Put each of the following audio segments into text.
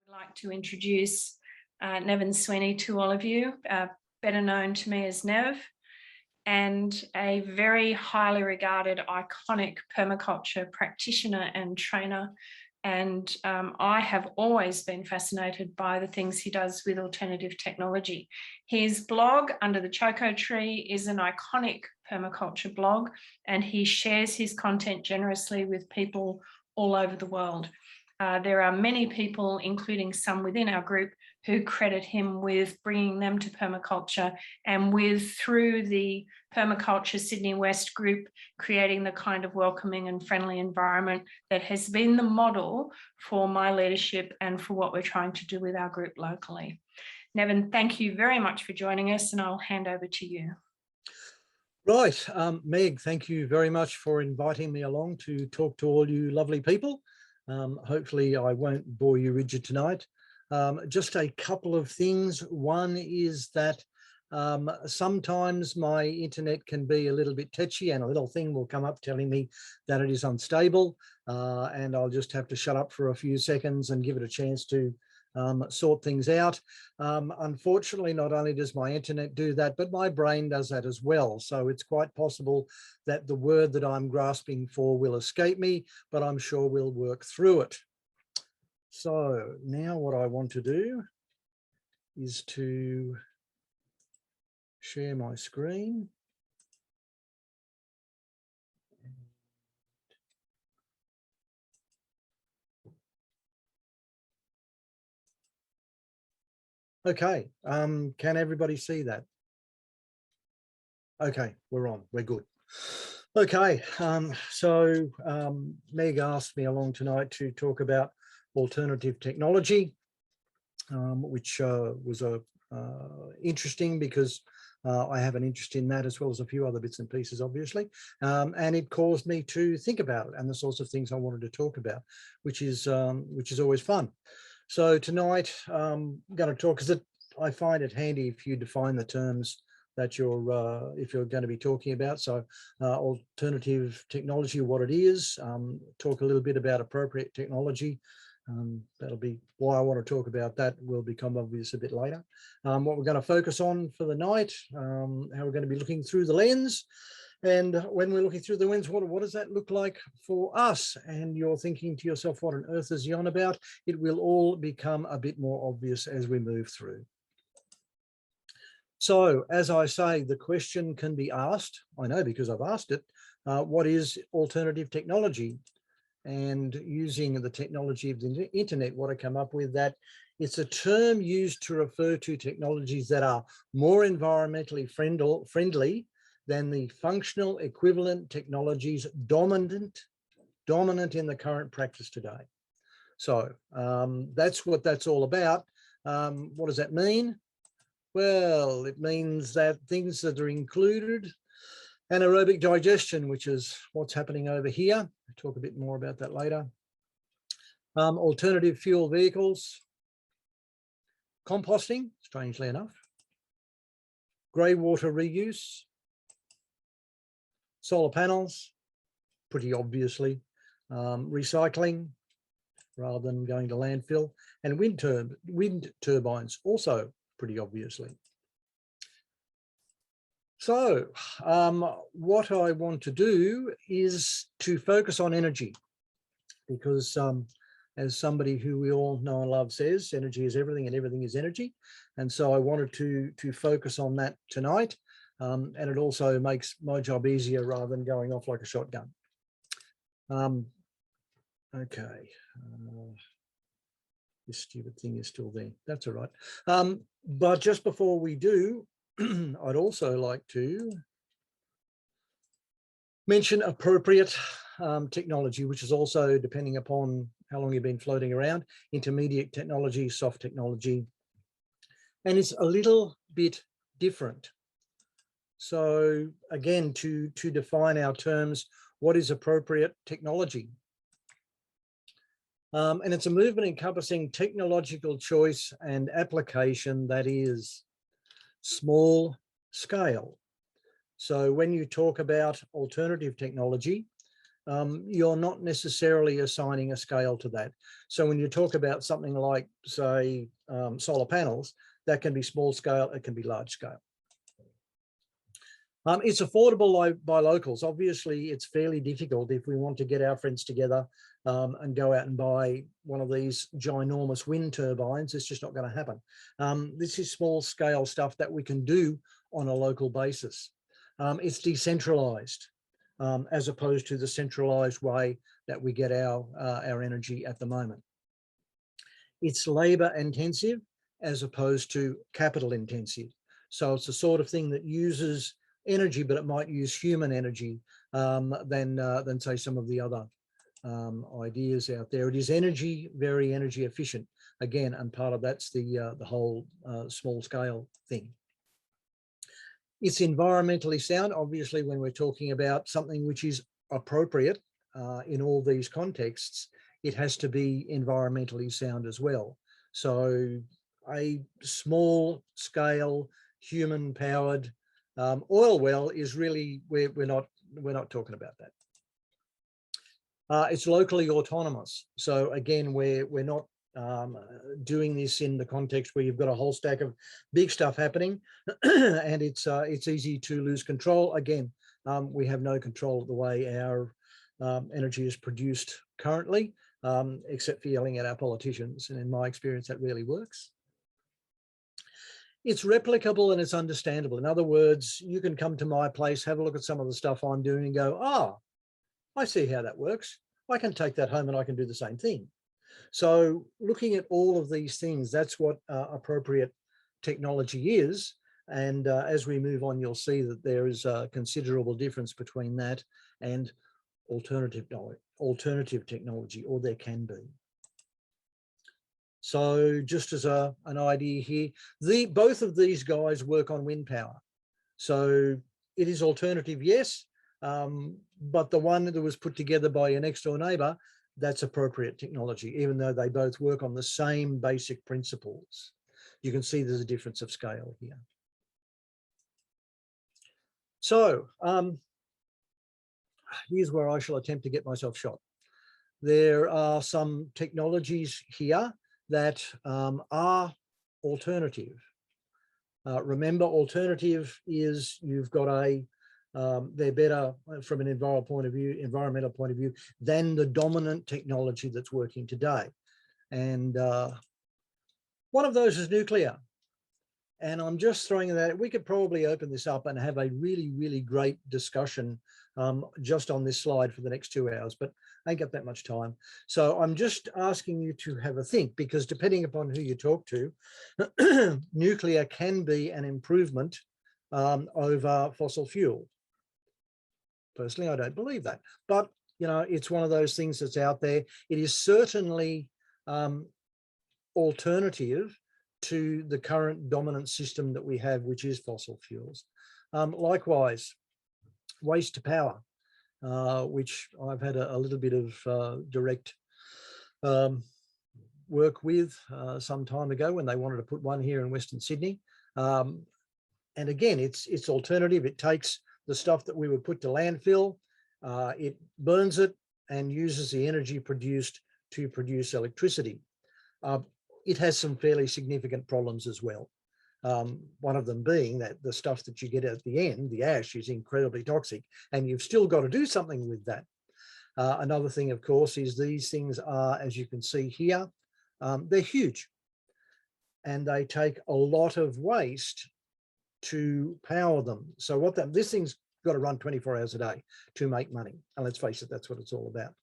I'd like to introduce Nevin Sweeney to all of you, better known to me as Nev, and a very highly regarded, iconic permaculture practitioner and trainer. And I have always been fascinated by the things he does with alternative technology. His blog, Under the Choco Tree, is an iconic permaculture blog, and he shares his content generously with people all over the world. There are many people, including some within our group, who credit him with bringing them to permaculture and with, through the Permaculture Sydney West group, creating the kind of welcoming and friendly environment that has been the model for my leadership and for what we're trying to do with our group locally. Nevin, thank you very much for joining us, and I'll hand over to you. Right, Meg, thank you very much for inviting me along to talk to all you lovely people. Hopefully I won't bore you rigid tonight. Just a couple of things. One is that sometimes my internet can be a little bit tetchy and a little thing will come up telling me that it is unstable, and I'll just have to shut up for a few seconds and give it a chance to sort things out. Unfortunately, not only does my internet do that, but my brain does that as well. So it's quite possible that the word that I'm grasping for will escape me, but I'm sure we'll work through it. So now what I want to do is to share my screen. Okay, can everybody see that? Okay, we're on, we're good. Okay, Meg asked me along tonight to talk about alternative technology, which was interesting because I have an interest in that as well as a few other bits and pieces, obviously, and it caused me to think about it and the sorts of things I wanted to talk about, which is always fun. So tonight I'm going to talk, because I find it handy if you define the terms that if you're going to be talking about. So alternative technology, what it is, talk a little bit about appropriate technology. That'll be why I want to talk about that will become obvious a bit later. What we're going to focus on for the night, how we're going to be looking through the lens. And when we're looking through the lens, what does that look like for us? And you're thinking to yourself, what on earth is he on about? It will all become a bit more obvious as we move through. So, as I say, the question can be asked, I know because I've asked it, what is alternative technology? And using the technology of the internet, what I come up with, that it's a term used to refer to technologies that are more environmentally friendly than the functional equivalent technologies dominant in the current practice today. So that's what that's all about. What does that mean? Well, it means that things that are included, anaerobic digestion, which is what's happening over here. I'll talk a bit more about that later. Alternative fuel vehicles, composting, strangely enough, grey water reuse, solar panels, pretty obviously, recycling rather than going to landfill, and wind turbines, also pretty obviously. So what I want to do is to focus on energy, because as somebody who we all know and love says, energy is everything and everything is energy. And so I wanted to focus on that tonight. And it also makes my job easier rather than going off like a shotgun. Okay. This stupid thing is still there. That's all right. But just before we do, I'd also like to mention appropriate technology, which is also, depending upon how long you've been floating around, intermediate technology, soft technology, and it's a little bit different. So again, to define our terms, what is appropriate technology? And it's a movement encompassing technological choice and application that is small scale. So when you talk about alternative technology, you're not necessarily assigning a scale to that. So when you talk about something like, say, solar panels, that can be small scale, it can be large scale. It's affordable by locals. Obviously, it's fairly difficult if we want to get our friends together and go out and buy one of these ginormous wind turbines. It's just not going to happen. This is small scale stuff that we can do on a local basis. It's decentralized as opposed to the centralized way that we get our energy at the moment. It's labor intensive as opposed to capital intensive. So it's the sort of thing that uses energy, but it might use human energy than say some of the other ideas out there. It is very energy efficient again, and part of that's the whole small scale thing. It's environmentally sound. Obviously, when we're talking about something which is appropriate in all these contexts, it has to be environmentally sound as well. So a small scale human powered oil well is really, we're not talking about that. It's locally autonomous. So again, we're not doing this in the context where you've got a whole stack of big stuff happening and it's easy to lose control. Again, we have no control of the way our energy is produced currently, except for yelling at our politicians. And in my experience, that really works. It's replicable and it's understandable. In other words, you can come to my place, have a look at some of the stuff I'm doing and go, oh, I see how that works. I can take that home and I can do the same thing. So looking at all of these things, that's what appropriate technology is. And as we move on, you'll see that there is a considerable difference between that and alternative technology, or there can be. So just as an idea here, both of these guys work on wind power. So it is alternative, yes, but the one that was put together by your next door neighbour, that's appropriate technology, even though they both work on the same basic principles. You can see there's a difference of scale here. So here's where I shall attempt to get myself shot. There are some technologies here that are alternative. Remember, alternative is you've got they're better from an environmental point of view than the dominant technology that's working today. And one of those is nuclear. And I'm just throwing that, we could probably open this up and have a really, really great discussion just on this slide for the next 2 hours, but I ain't got that much time. So I'm just asking you to have a think, because depending upon who you talk to, nuclear can be an improvement over fossil fuel. Personally, I don't believe that, but you know, it's one of those things that's out there. It is certainly alternative to the current dominant system that we have, which is fossil fuels. Likewise, waste to power, which I've had a little bit of direct work with some time ago when they wanted to put one here in Western Sydney. And again, it's alternative. It takes the stuff that we would put to landfill, it burns it and uses the energy produced to produce electricity. It has some fairly significant problems as well. One of them being that the stuff that you get at the end, the ash, is incredibly toxic, and you've still got to do something with that. Another thing, of course, is these things are, as you can see here, they're huge, and they take a lot of waste to power them. So this thing's got to run 24 hours a day to make money. And let's face it, that's what it's all about.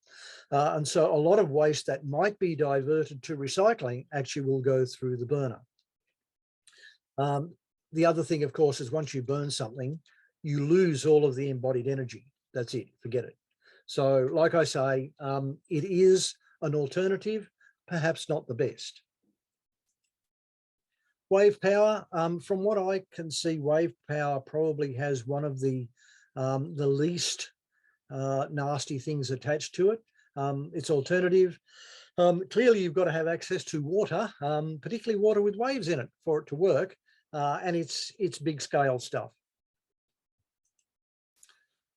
And so a lot of waste that might be diverted to recycling actually will go through the burner. The other thing, of course, is once you burn something, you lose all of the embodied energy. That's it, forget it. So like I say, it is an alternative, perhaps not the best. Wave power, from what I can see, wave power probably has one of the least nasty things attached to it. It's alternative. Clearly, you've got to have access to water, particularly water with waves in it, for it to work. And it's big scale stuff.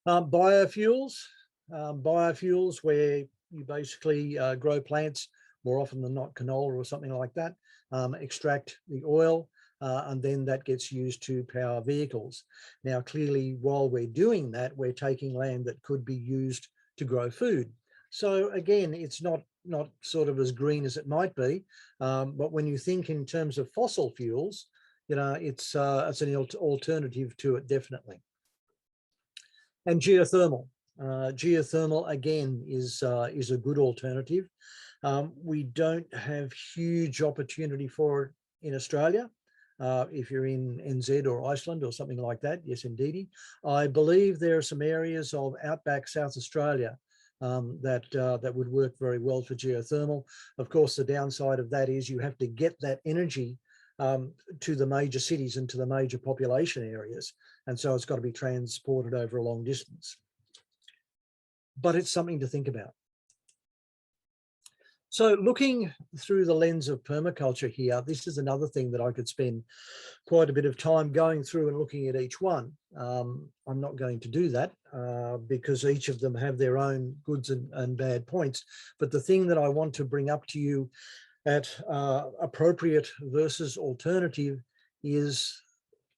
Biofuels, biofuels where you basically grow plants, more often than not canola or something like that, extract the oil, and then that gets used to power vehicles. Now, clearly, while we're doing that, we're taking land that could be used to grow food. So again, it's not sort of as green as it might be, but when you think in terms of fossil fuels, you know, it's an alternative to it, definitely. And geothermal. Geothermal again is a good alternative. We don't have huge opportunity for it in Australia. If you're in NZ or Iceland or something like that, yes, indeedy. I believe there are some areas of outback South Australia that would work very well for geothermal. Of course, the downside of that is you have to get that energy to the major cities and to the major population areas. And so it's got to be transported over a long distance. But it's something to think about. So looking through the lens of permaculture here, this is another thing that I could spend quite a bit of time going through and looking at each one. I'm not going to do that because each of them have their own goods and bad points. But the thing that I want to bring up to you at appropriate versus alternative is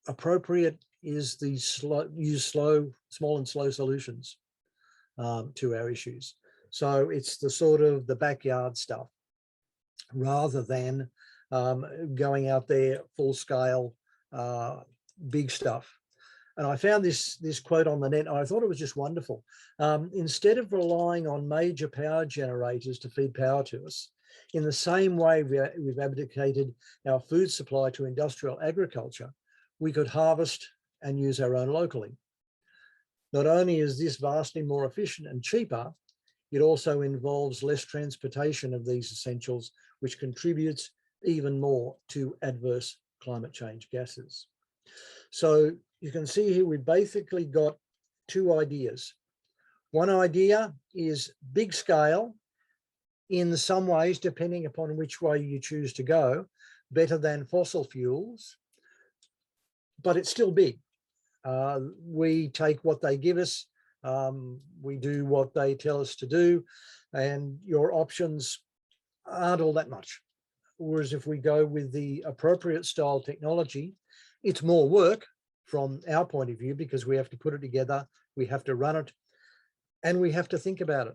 appropriate is the small and slow solutions to our issues. So it's the sort of the backyard stuff rather than going out there full scale, big stuff. And I found this quote on the net, and I thought it was just wonderful. Instead of relying on major power generators to feed power to us, in the same way we've abdicated our food supply to industrial agriculture, we could harvest and use our own locally. Not only is this vastly more efficient and cheaper, it also involves less transportation of these essentials, which contributes even more to adverse climate change gases. So you can see here we've basically got two ideas. One idea is big scale, in some ways, depending upon which way you choose to go, better than fossil fuels, but it's still big. We take what they give us, we do what they tell us to do, and your options aren't all that much. Whereas if we go with the appropriate style technology, it's more work from our point of view because we have to put it together, we have to run it, and we have to think about it.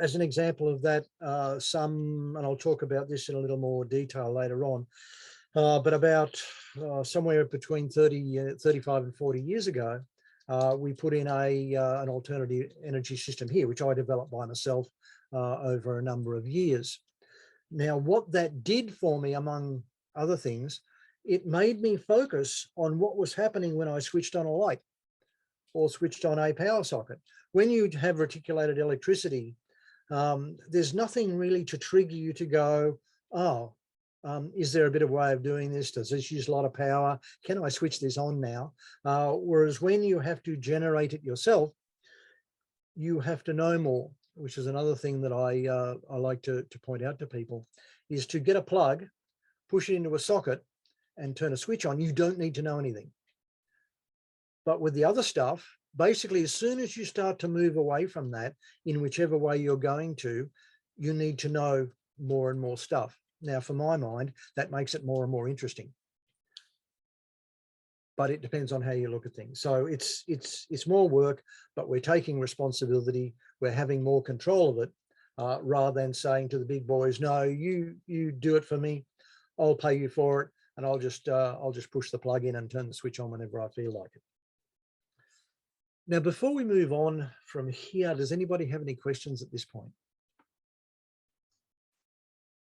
As an example of that, and I'll talk about this in a little more detail later on, but about somewhere between 35 and 40 years ago, we put in an alternative energy system here, which I developed by myself over a number of years. Now, what that did for me, among other things, it made me focus on what was happening when I switched on a light or switched on a power socket. When you have reticulated electricity, there's nothing really to trigger you to go, oh, is there a better way of doing this? Does this use a lot of power? Can I switch this on now? Whereas when you have to generate it yourself, you have to know more, which is another thing that I like to point out to people, is to get a plug, push it into a socket and turn a switch on. You don't need to know anything. But with the other stuff, basically, as soon as you start to move away from that, in whichever way you're going to, you need to know more and more stuff. Now, for my mind, that makes it more and more interesting. But it depends on how you look at things. So it's more work, but we're taking responsibility. We're having more control of it, rather than saying to the big boys, "No, you do it for me. I'll pay you for it, and I'll just push the plug in and turn the switch on whenever I feel like it." Now, before we move on from here, does anybody have any questions at this point?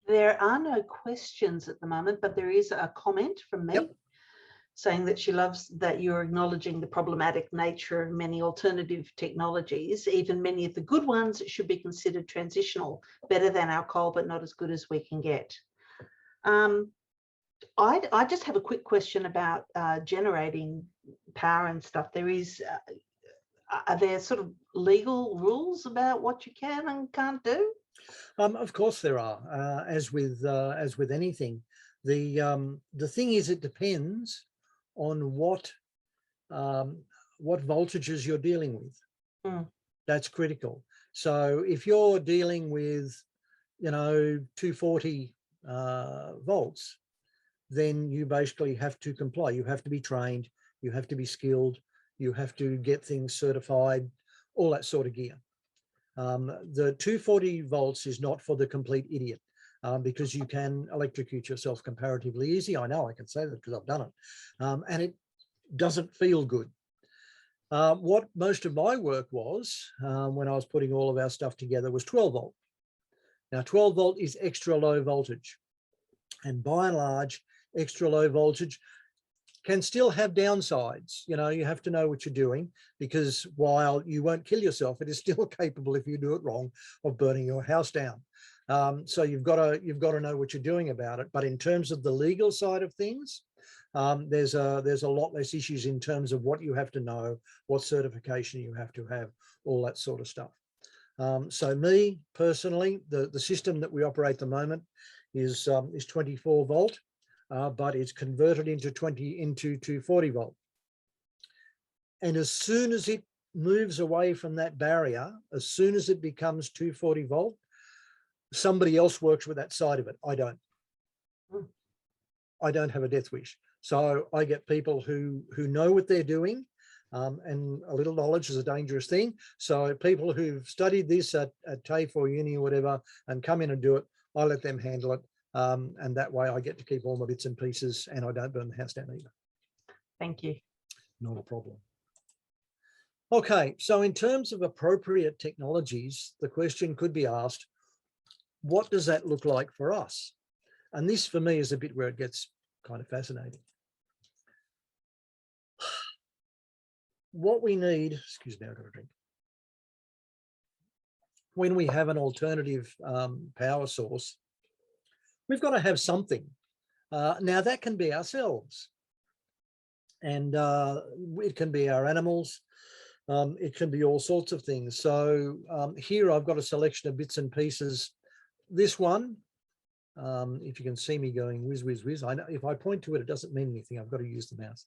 There are no questions at the moment, but there is a comment from me. Yep. Saying that she loves that you're acknowledging the problematic nature of many alternative technologies. Even many of the good ones should be considered transitional, better than our coal, but not as good as we can get. I just have a quick question about generating power and stuff. Are there sort of legal rules about what you can and can't do? Of course there are, as with anything. The thing is, it depends on what voltages you're dealing with. That's critical. So if you're dealing with, 240 volts, then you basically have to comply. You have to be trained, you have to be skilled, you have to get things certified, all that sort of gear. The 240 volts is not for the complete idiot, because you can electrocute yourself comparatively easy. I know, I can say that because I've done it. And it doesn't feel good. What most of my work was, when I was putting all of our stuff together, was 12 volt. Now 12 volt is extra low voltage, and by and large, extra low voltage can still have downsides. You have to know what you're doing, because while you won't kill yourself, it is still capable, if you do it wrong, of burning your house down. So you've got to know what you're doing about it. But in terms of the legal side of things, there's a lot less issues in terms of what you have to know, what certification you have to have, all that sort of stuff. So me personally, the system that we operate at the moment is 24 volt, but it's converted into 240 volt. And as soon as it moves away from that barrier, as soon as it becomes 240 volt, somebody else works with that side of it. I don't. I don't have a death wish. So I get people who know what they're doing, and a little knowledge is a dangerous thing. So people who've studied this at TAFE or uni or whatever and come in and do it, I let them handle it. And that way I get to keep all my bits and pieces, and I don't burn the house down either. Thank you. Not a problem. Okay, so in terms of appropriate technologies, the question could be asked, what does that look like for us? And this for me is a bit where it gets kind of fascinating. What we need, excuse me, I've got a drink. When we have an alternative power source, we've got to have something. Now that can be ourselves, and it can be our animals. It can be all sorts of things. So here I've got a selection of bits and pieces. This one, if you can see me going whiz, whiz, whiz, I know if I point to it, it doesn't mean anything. I've got to use the mouse.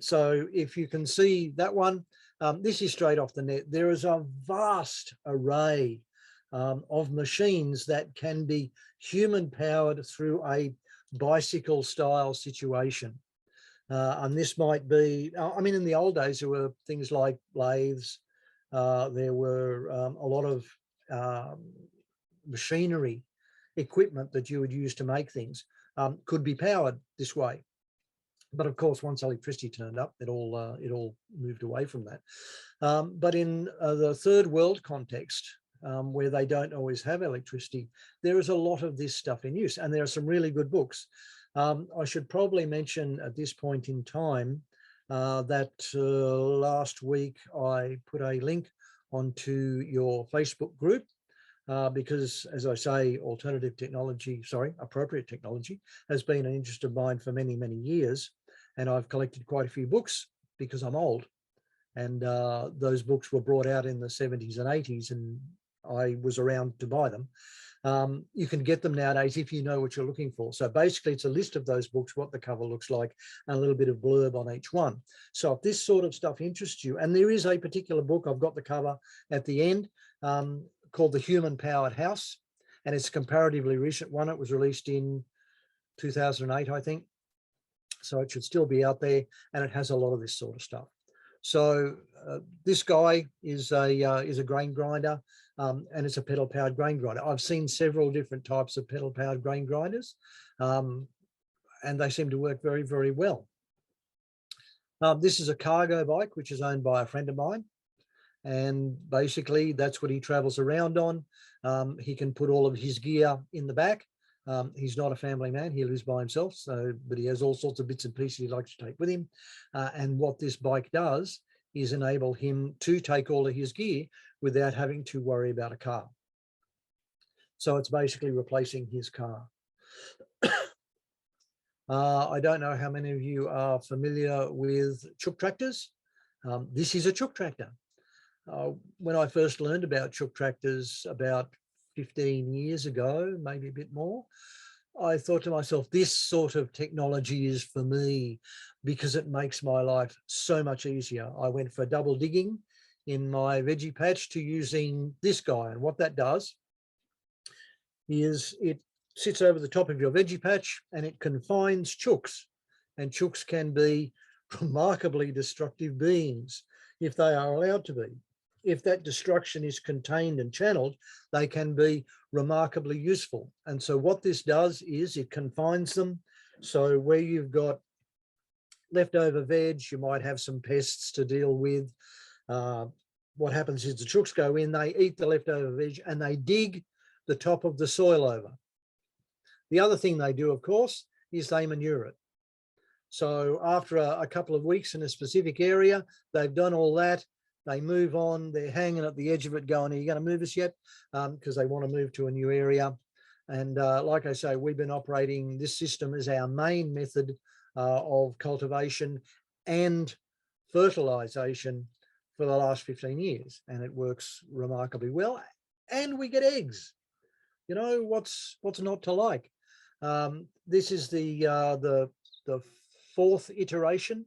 So if you can see that one, this is straight off the net. There is a vast array of machines that can be human powered through a bicycle style situation. And this might be, I mean, in the old days, there were things like lathes. There were a lot of machinery, equipment that you would use to make things could be powered this way. But of course, once electricity turned up, it all moved away from that. But in the third world context, where they don't always have electricity, there is a lot of this stuff in use, and there are some really good books. I should probably mention at this point in time that last week I put a link onto your Facebook group, because, as I say, appropriate technology has been an interest of mine for many, many years. And I've collected quite a few books because I'm old. And those books were brought out in the 70s and 80s, and I was around to buy them. You can get them nowadays if you know what you're looking for. So basically, it's a list of those books, what the cover looks like, and a little bit of blurb on each one. So if this sort of stuff interests you, and there is a particular book, I've got the cover at the end, called The Human Powered House, and it's a comparatively recent one. It was released in 2008, I think. So it should still be out there, and it has a lot of this sort of stuff. So this guy is a grain grinder, and it's a pedal powered grain grinder. I've seen several different types of pedal powered grain grinders, and they seem to work very, very well. This is a cargo bike, which is owned by a friend of mine. And basically that's what he travels around on. He can put all of his gear in the back. He's not a family man, he lives by himself, but he has all sorts of bits and pieces he likes to take with him. And what this bike does is enable him to take all of his gear without having to worry about a car. So it's basically replacing his car. I don't know how many of you are familiar with chook tractors. This is a chook tractor. When I first learned about chook tractors about 15 years ago, maybe a bit more, I thought to myself, this sort of technology is for me because it makes my life so much easier. I went for double digging in my veggie patch to using this guy. And what that does is it sits over the top of your veggie patch and it confines chooks. And chooks can be remarkably destructive beings if they are allowed to be. If that destruction is contained and channeled, they can be remarkably useful. And so what this does is it confines them. So where you've got leftover veg, you might have some pests to deal with. What happens is the chooks go in, they eat the leftover veg and they dig the top of the soil over. The other thing they do, of course, is they manure it. So after a couple of weeks in a specific area, they've done all that, they move on, they're hanging at the edge of it going, are you going to move us yet? Because they want to move to a new area. And like I say, we've been operating this system as our main method of cultivation and fertilization for the last 15 years. And it works remarkably well. And we get eggs. You know, what's not to like? This is the fourth iteration.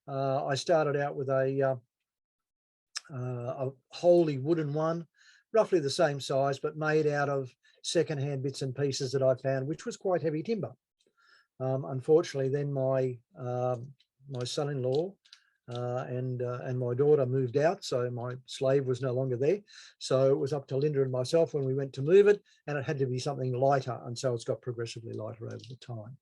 I started out with a wholly wooden one, roughly the same size, but made out of secondhand bits and pieces that I found, which was quite heavy timber. Unfortunately, then my son-in-law and my daughter moved out, so my slave was no longer there. So it was up to Linda and myself when we went to move it, and it had to be something lighter, and so it's got progressively lighter over the time.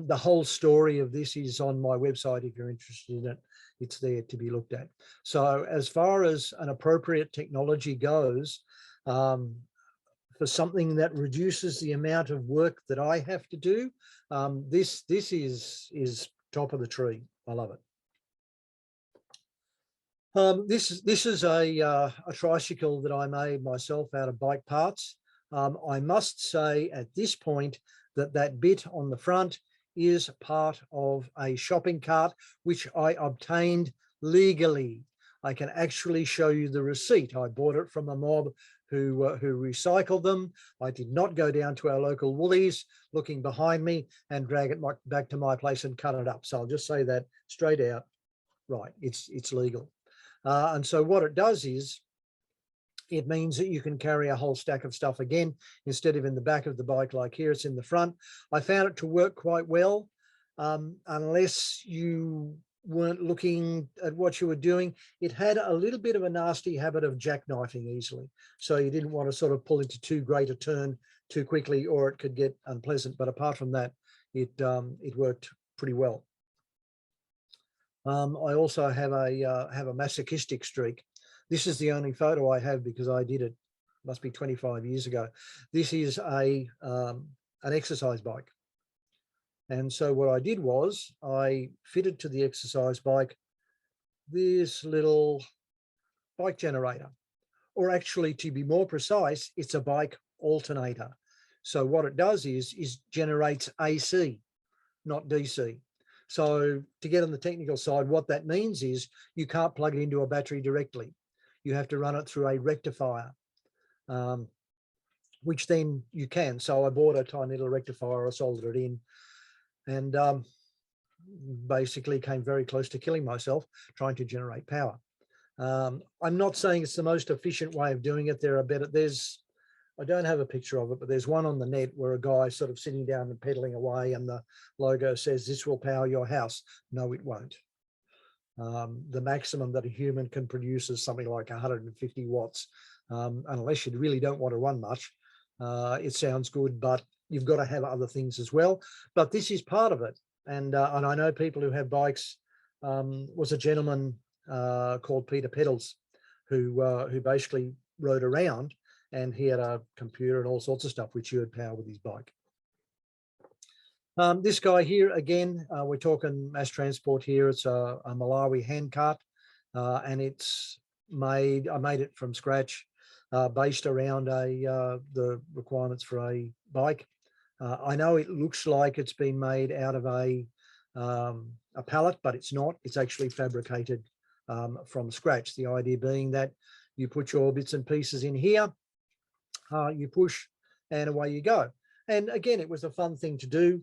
The whole story of this is on my website if you're interested in it. It's there to be looked at. So as far as an appropriate technology goes, for something that reduces the amount of work that I have to do, this is top of the tree. I love it. This is a tricycle that I made myself out of bike parts. I must say at this point that bit on the front is part of a shopping cart, which I obtained legally. I can actually show you the receipt. I bought it from a mob who recycled them. I did not go down to our local Woolies looking behind me and drag it back to my place and cut it up. So I'll just say that straight out. Right, it's legal. And so what it does is it means that you can carry a whole stack of stuff again, instead of in the back of the bike like here, it's in the front. I found it to work quite well, unless you weren't looking at what you were doing. It had a little bit of a nasty habit of jackknifing easily. So you didn't want to sort of pull into too great a turn too quickly, or it could get unpleasant. But apart from that, it worked pretty well. I also have a masochistic streak. This is the only photo I have because I did it, must be 25 years ago. This is an exercise bike. And so what I did was I fitted to the exercise bike this little bike generator, or actually, to be more precise, it's a bike alternator. So what it does is generates AC, not DC. So to get on the technical side, what that means is you can't plug it into a battery directly. You have to run it through a rectifier, which then you can. So I bought a tiny little rectifier, I soldered it in, and basically came very close to killing myself trying to generate power. I'm not saying it's the most efficient way of doing it. There are better, I don't have a picture of it, but there's one on the net where a guy sort of sitting down and pedaling away, and the logo says, "This will power your house." No, it won't. The maximum that a human can produce is something like 150 watts. Unless you really don't want to run much, it sounds good, but you've got to have other things as well. But this is part of it. And I know people who have bikes. Was a gentleman called Peter Pedals who basically rode around, and he had a computer and all sorts of stuff which you would power with his bike. This guy here, again, we're talking mass transport here. It's a Malawi hand cart, and I made it from scratch, based around the requirements for a bike. I know it looks like it's been made out of a pallet, but it's not. It's actually fabricated from scratch. The idea being that you put your bits and pieces in here, you push, and away you go. And again, it was a fun thing to do.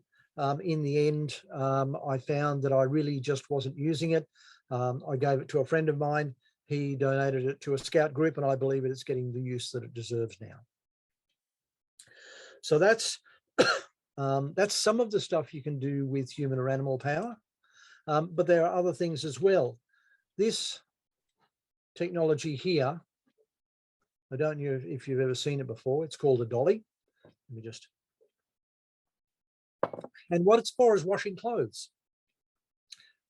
In the end, I found that I really just wasn't using it. I gave it to a friend of mine, He donated it to a scout group, and I believe it's getting the use that it deserves now. So that's some of the stuff you can do with human or animal power, but there are other things as well. This technology here, I don't know if you've ever seen it before. It's called a Dolly. Let me just. And what it's for is washing clothes.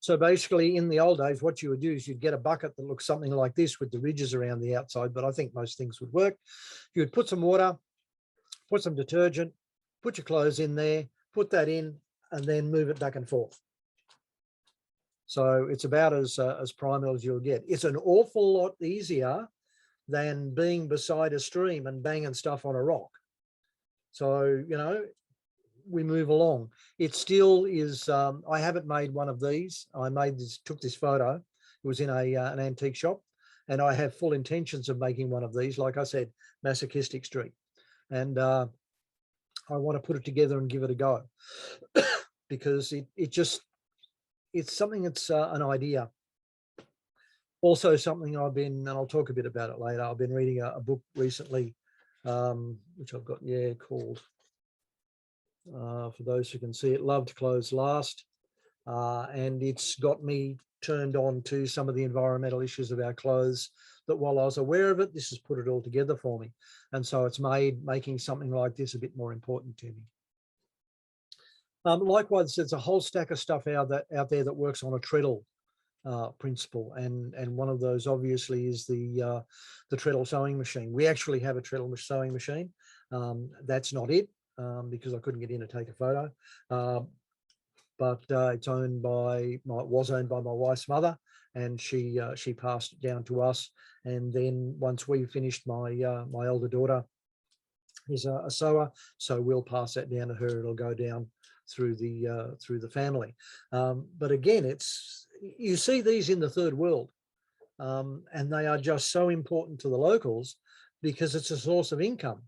So basically, in the old days, what you would do is you'd get a bucket that looks something like this with the ridges around the outside, but I think most things would work. You would put some water, put some detergent, put your clothes in there, put that in, and then move it back and forth. So it's about as primal as you'll get. It's an awful lot easier than being beside a stream and banging stuff on a rock. So, you know, we move along. It still is, I haven't made one of these. I took this photo. It was in an antique shop, and I have full intentions of making one of these, like I said, masochistic streak. And I want to put it together and give it a go because it's something that's an idea. Also something I've been, and I'll talk a bit about it later, I've been reading a book recently, which I've got, called, for those who can see it, Loved Clothes Last. And it's got me turned on to some of the environmental issues of our clothes that while I was aware of it, this has put it all together for me. And so it's made making something like this a bit more important to me. Likewise, there's a whole stack of stuff out there that works on a treadle principle, and one of those obviously is the treadle sewing machine. We actually have a treadle sewing machine. That's not it because I couldn't get in to take a photo, but it's was owned by my wife's mother, and she passed it down to us. And then once we finished, my elder daughter is a sewer, so we'll pass that down to her. It'll go down through the family. But again, you see these in the third world, and they are just so important to the locals because it's a source of income.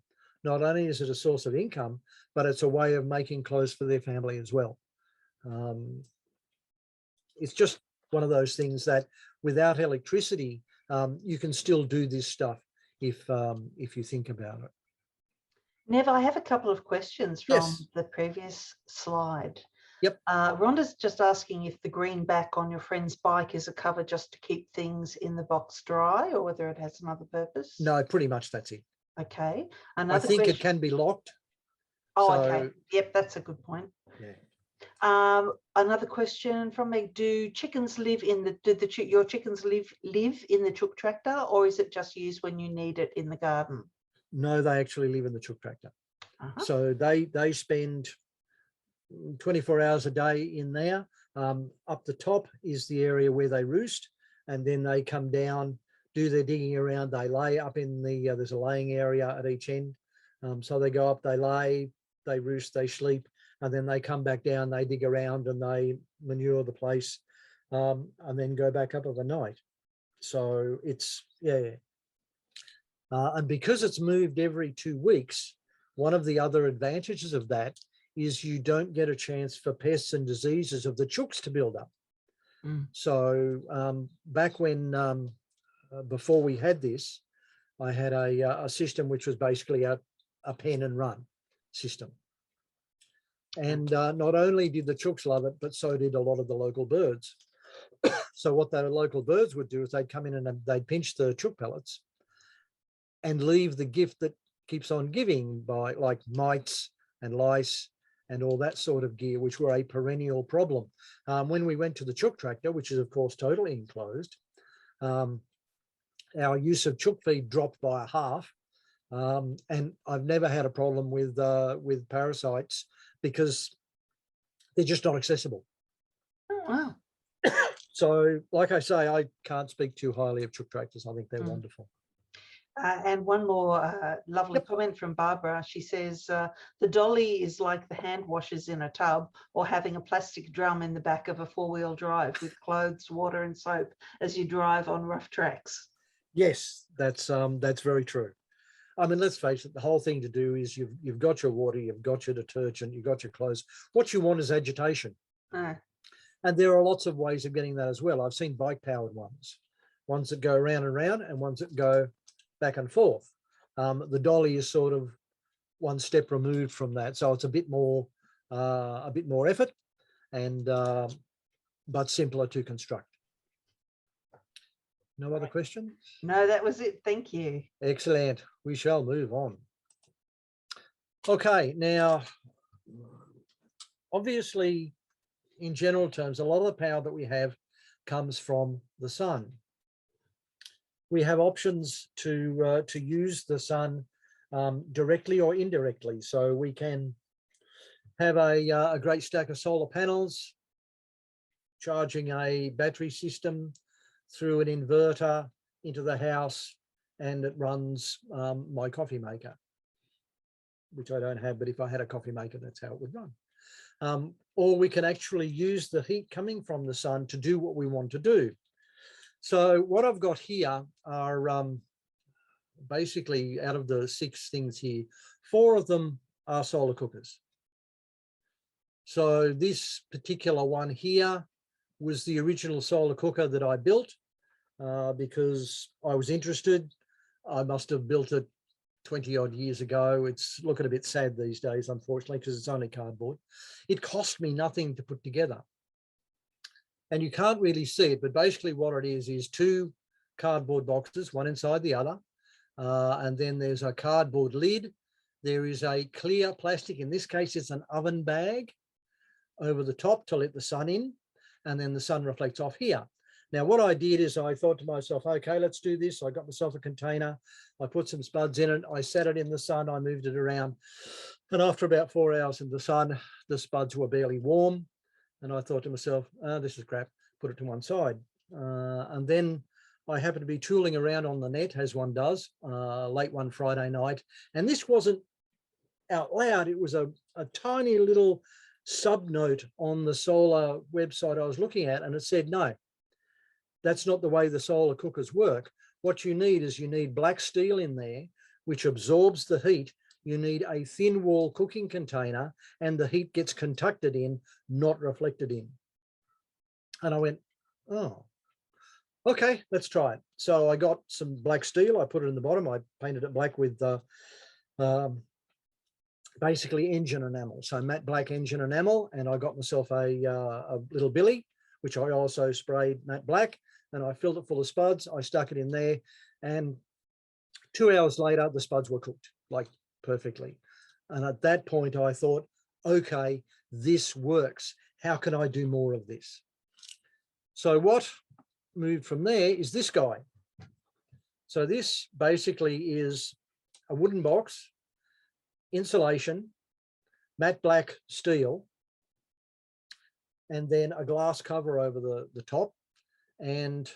Not only is it a source of income, but it's a way of making clothes for their family as well. It's just one of those things that without electricity, you can still do this stuff if you think about it. Nev, I have a couple of questions from the previous slide. Yep. Rhonda's just asking if the green back on your friend's bike is a cover just to keep things in the box dry, or whether it has another purpose. No, pretty much that's it. Okay. I think it can be locked. Oh, so, okay. Yep, that's a good point. Yeah. Another question from me: do chickens live in your chickens live in the chook tractor, or is it just used when you need it in the garden? No, they actually live in the chook tractor. So they spend 24 hours a day in there. Up the top is the area where they roost, and then they come down, do their digging around. They lay up in there's a laying area at each end. So they go up, they lay, they roost, they sleep, and then they come back down, they dig around and they manure the place, and then go back up overnight. So it's, and because it's moved every 2 weeks, one of the other advantages of that is you don't get a chance for pests and diseases of the chooks to build up. So back when, before we had this, I had a system which was basically a pen and run system. And not only did the chooks love it, but so did a lot of the local birds. So what the local birds would do is they'd come in and they'd pinch the chook pellets and leave the gift that keeps on giving, by like mites and lice and all that sort of gear, which were a perennial problem. When we went to the chook tractor, which is of course totally enclosed, our use of chook feed dropped by a half, and I've never had a problem with parasites because they're just not accessible. Oh, wow. So, like I say, I can't speak too highly of chook tractors. I think they're wonderful. And one more lovely comment from Barbara. She says, the Dolly is like the hand washers in a tub, or having a plastic drum in the back of a four-wheel drive with clothes, water and soap as you drive on rough tracks. Yes, that's very true. I mean, let's face it, the whole thing to do is you've got your water, you've got your detergent, you've got your clothes. What you want is agitation. And there are lots of ways of getting that as well. I've seen bike-powered ones. ones that go round and round and ones that go back and forth. The Dolly is sort of one step removed from that, so it's a bit more effort, and but simpler to construct. No other questions? No, that was it. Thank you. Excellent. We shall move on. Okay, now, obviously, in general terms, a lot of the power that we have comes from the sun. We have options to use the sun directly or indirectly. So we can have a great stack of solar panels, charging a battery system through an inverter into the house, and it runs my coffee maker, which I don't have, but if I had a coffee maker, that's how it would run. Or we can actually use the heat coming from the sun to do what we want to do. So what I've got here are basically, out of the 6 things here, 4 of them are solar cookers. So this particular one here was the original solar cooker that I built because I was interested. I must have built it 20 odd years ago. It's looking a bit sad these days, unfortunately, because it's only cardboard. It cost me nothing to put together. And you can't really see it, but basically what it is 2 cardboard boxes, one inside the other. And then there's a cardboard lid. There is a clear plastic, in this case, it's an oven bag over the top to let the sun in, and then the sun reflects off here. Now, what I did is I thought to myself, okay, let's do this. I got myself a container. I put some spuds in it. I sat it in the sun. I moved it around. And after about 4 hours in the sun, the spuds were barely warm. And I thought to myself, oh, this is crap. Put it to one side. And then I happened to be tooling around on the net, as one does, late one Friday night. And this wasn't out loud. It was a tiny little sub-note on the solar website I was looking at. And it said, no, that's not the way the solar cookers work. What you need is you need black steel in there, which absorbs the heat. You need a thin wall cooking container, and the heat gets conducted in, not reflected in. And I went, oh, okay, let's try it. So I got some black steel. I put it in the bottom. I painted it black with basically engine enamel, so matte black engine enamel. And I got myself a little billy, which I also sprayed matte black, and I filled it full of spuds. I stuck it in there, and 2 hours later, the spuds were cooked, like perfectly. And at that point, I thought, okay, this works. How can I do more of this? So what moved from there is this guy. So this basically is a wooden box, insulation, matte black steel, and then a glass cover over the top. And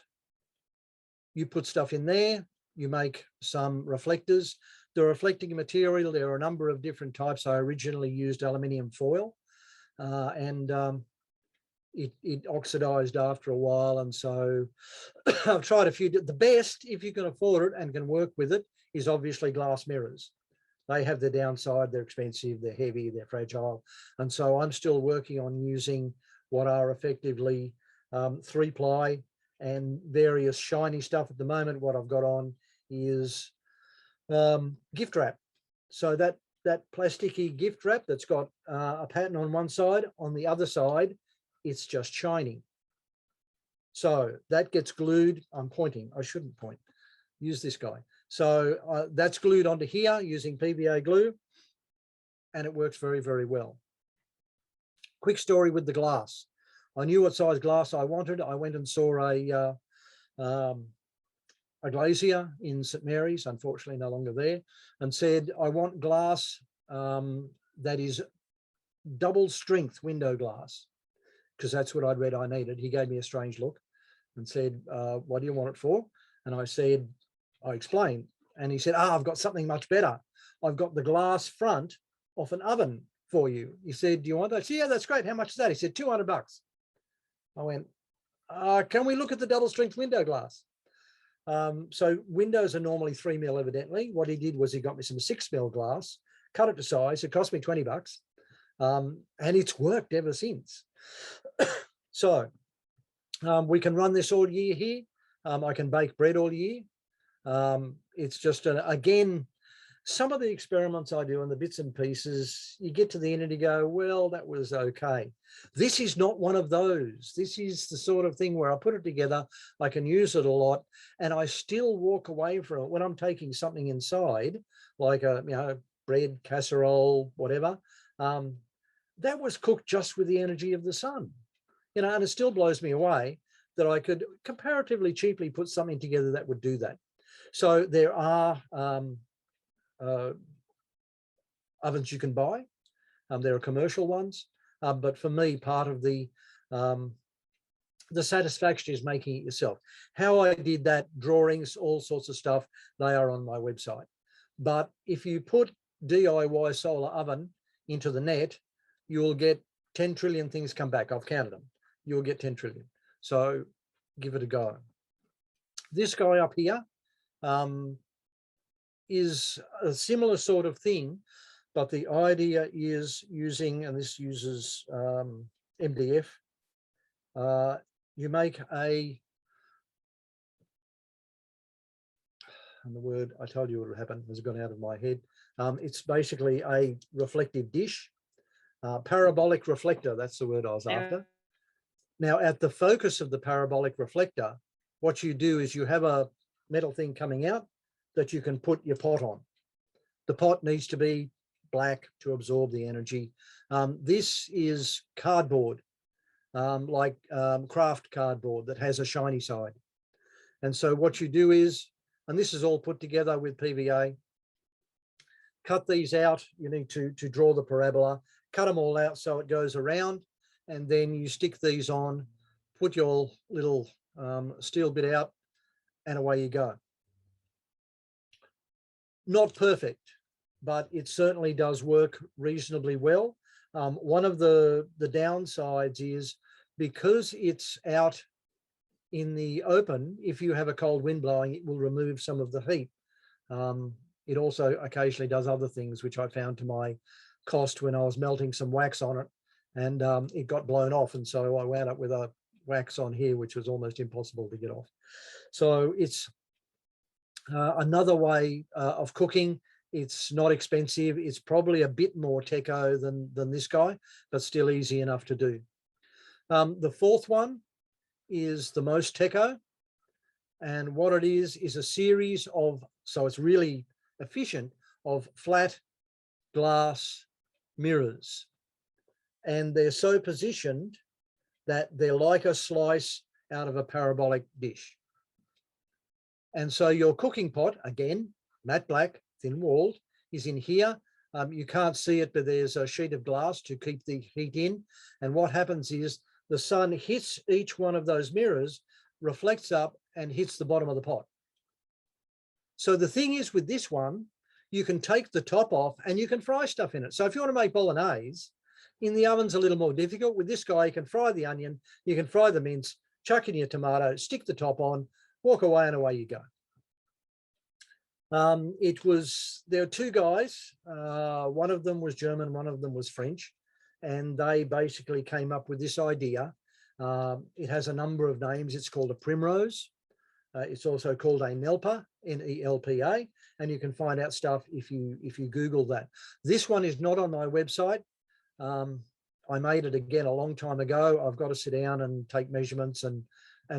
you put stuff in there, you make some reflectors. The reflecting material, there are a number of different types. I originally used aluminium foil, and it oxidized after a while. And so I've tried a few. The best, if you can afford it and can work with it, is obviously glass mirrors. They have their downside. They're expensive, they're heavy, they're fragile. And so I'm still working on using what are effectively 3-ply and various shiny stuff. At the moment, what I've got on is gift wrap. So that plasticky gift wrap that's got a pattern on one side, on the other side, it's just shiny. So that gets glued. I'm pointing. I shouldn't point. Use this guy. So that's glued onto here using PVA glue, and it works very, very well. Quick story with the glass. I knew what size glass I wanted. I went and saw a glazier in St Mary's, unfortunately no longer there, and said, I want glass that is double strength window glass, because that's what I'd read I needed. He gave me a strange look and said, what do you want it for? And I said, I explained, and he said, I've got something much better. I've got the glass front off an oven for you. He said, do you want that? I said, yeah, that's great. How much is that? He said, $200. I went, can we look at the double strength window glass? So windows are normally 3 mil evidently. What he did was he got me some 6 mil glass, cut it to size. It cost me $20. And it's worked ever since. So we can run this all year here. I can bake bread all year. It's just, again, some of the experiments I do and the bits and pieces, you get to the end and you go, well, that was okay. This is not one of those. This is the sort of thing where I put it together, I can use it a lot, and I still walk away from it when I'm taking something inside, like a, you know, bread, casserole, whatever. That was cooked just with the energy of the sun, you know, and it still blows me away that I could comparatively cheaply put something together that would do that. So there are ovens you can buy. There are commercial ones, but for me, part of the satisfaction is making it yourself. How I did that, drawings, all sorts of stuff, they are on my website. But if you put DIY solar oven into the net, you'll get 10 trillion things come back. I've counted them. You'll get 10 trillion. So give it a go. This guy up here is a similar sort of thing, but the idea is using, and this uses MDF, you make a, and the word, I told you what would happen, has gone out of my head. It's basically a reflective dish, parabolic reflector, that's the word I was after. Now, at the focus of the parabolic reflector, what you do is you have a metal thing coming out that you can put your pot on. The pot needs to be black to absorb the energy. This is cardboard, like craft cardboard that has a shiny side. And so what you do is, and this is all put together with PVA, cut these out. You need to draw the parabola, cut them all out so it goes around, and then you stick these on, put your little steel bit out, and away you go. Not perfect, but it certainly does work reasonably well. One of the downsides is because it's out in the open, if you have a cold wind blowing, it will remove some of the heat. It also occasionally does other things, which I found to my cost when I was melting some wax on it, and it got blown off. And so I wound up with a wax on here, which was almost impossible to get off. So it's another way of cooking. It's not expensive. It's probably a bit more techo than this guy, but still easy enough to do. The fourth one is the most techo. And what it is a series of, so it's really efficient, of flat glass mirrors. And they're so positioned that they're like a slice out of a parabolic dish. And so your cooking pot, again, matte black, thin walled, is in here. You can't see it, but there's a sheet of glass to keep the heat in. And what happens is the sun hits each one of those mirrors, reflects up and hits the bottom of the pot. So the thing is with this one, you can take the top off and you can fry stuff in it. So if you want to make bolognese, in the oven's a little more difficult. With this guy, you can fry the onion, you can fry the mince, chuck in your tomato, stick the top on, walk away, and away you go. There are two guys, one of them was German, one of them was French, and they basically came up with this idea. It has a number of names. It's called a primrose. It's also called a Nelpa, N-E-L-P-A, and you can find out stuff if you Google that. This one is not on my website. I made it again a long time ago. I've got to sit down and take measurements and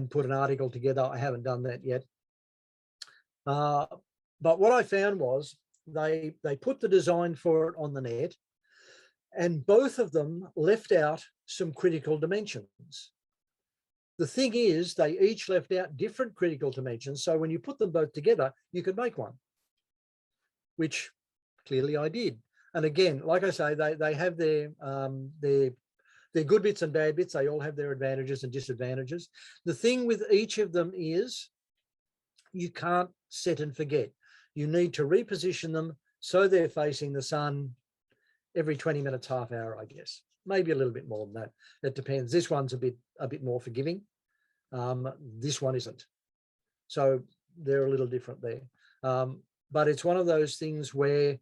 put an article together. I haven't done that yet. But what I found was they put the design for it on the net, and both of them left out some critical dimensions. The thing is, they each left out different critical dimensions. So when you put them both together, you could make one, which clearly I did. And again, like I say, they have their good bits and bad bits. They all have their advantages and disadvantages. The thing with each of them is you can't set and forget. You need to reposition them so they're facing the sun every 20 minutes, half hour, I guess. Maybe a little bit more than that. It depends. This one's a bit more forgiving. This one isn't. So they're a little different there. But it's one of those things where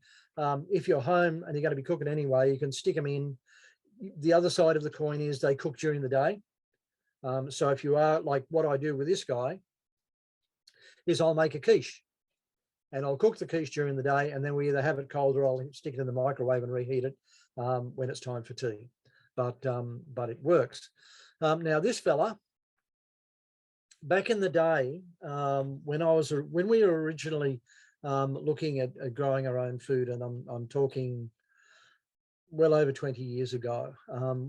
if you're home and you're going to be cooking anyway, you can stick them in. The other side of the coin is they cook during the day. So if you are like what I do with this guy, is I'll make a quiche. And I'll cook the quiche during the day, and then we either have it cold or I'll stick it in the microwave and reheat it when it's time for tea. But it works. Now this fella, back in the day, when we were originally looking at growing our own food, and I'm talking well over 20 years ago,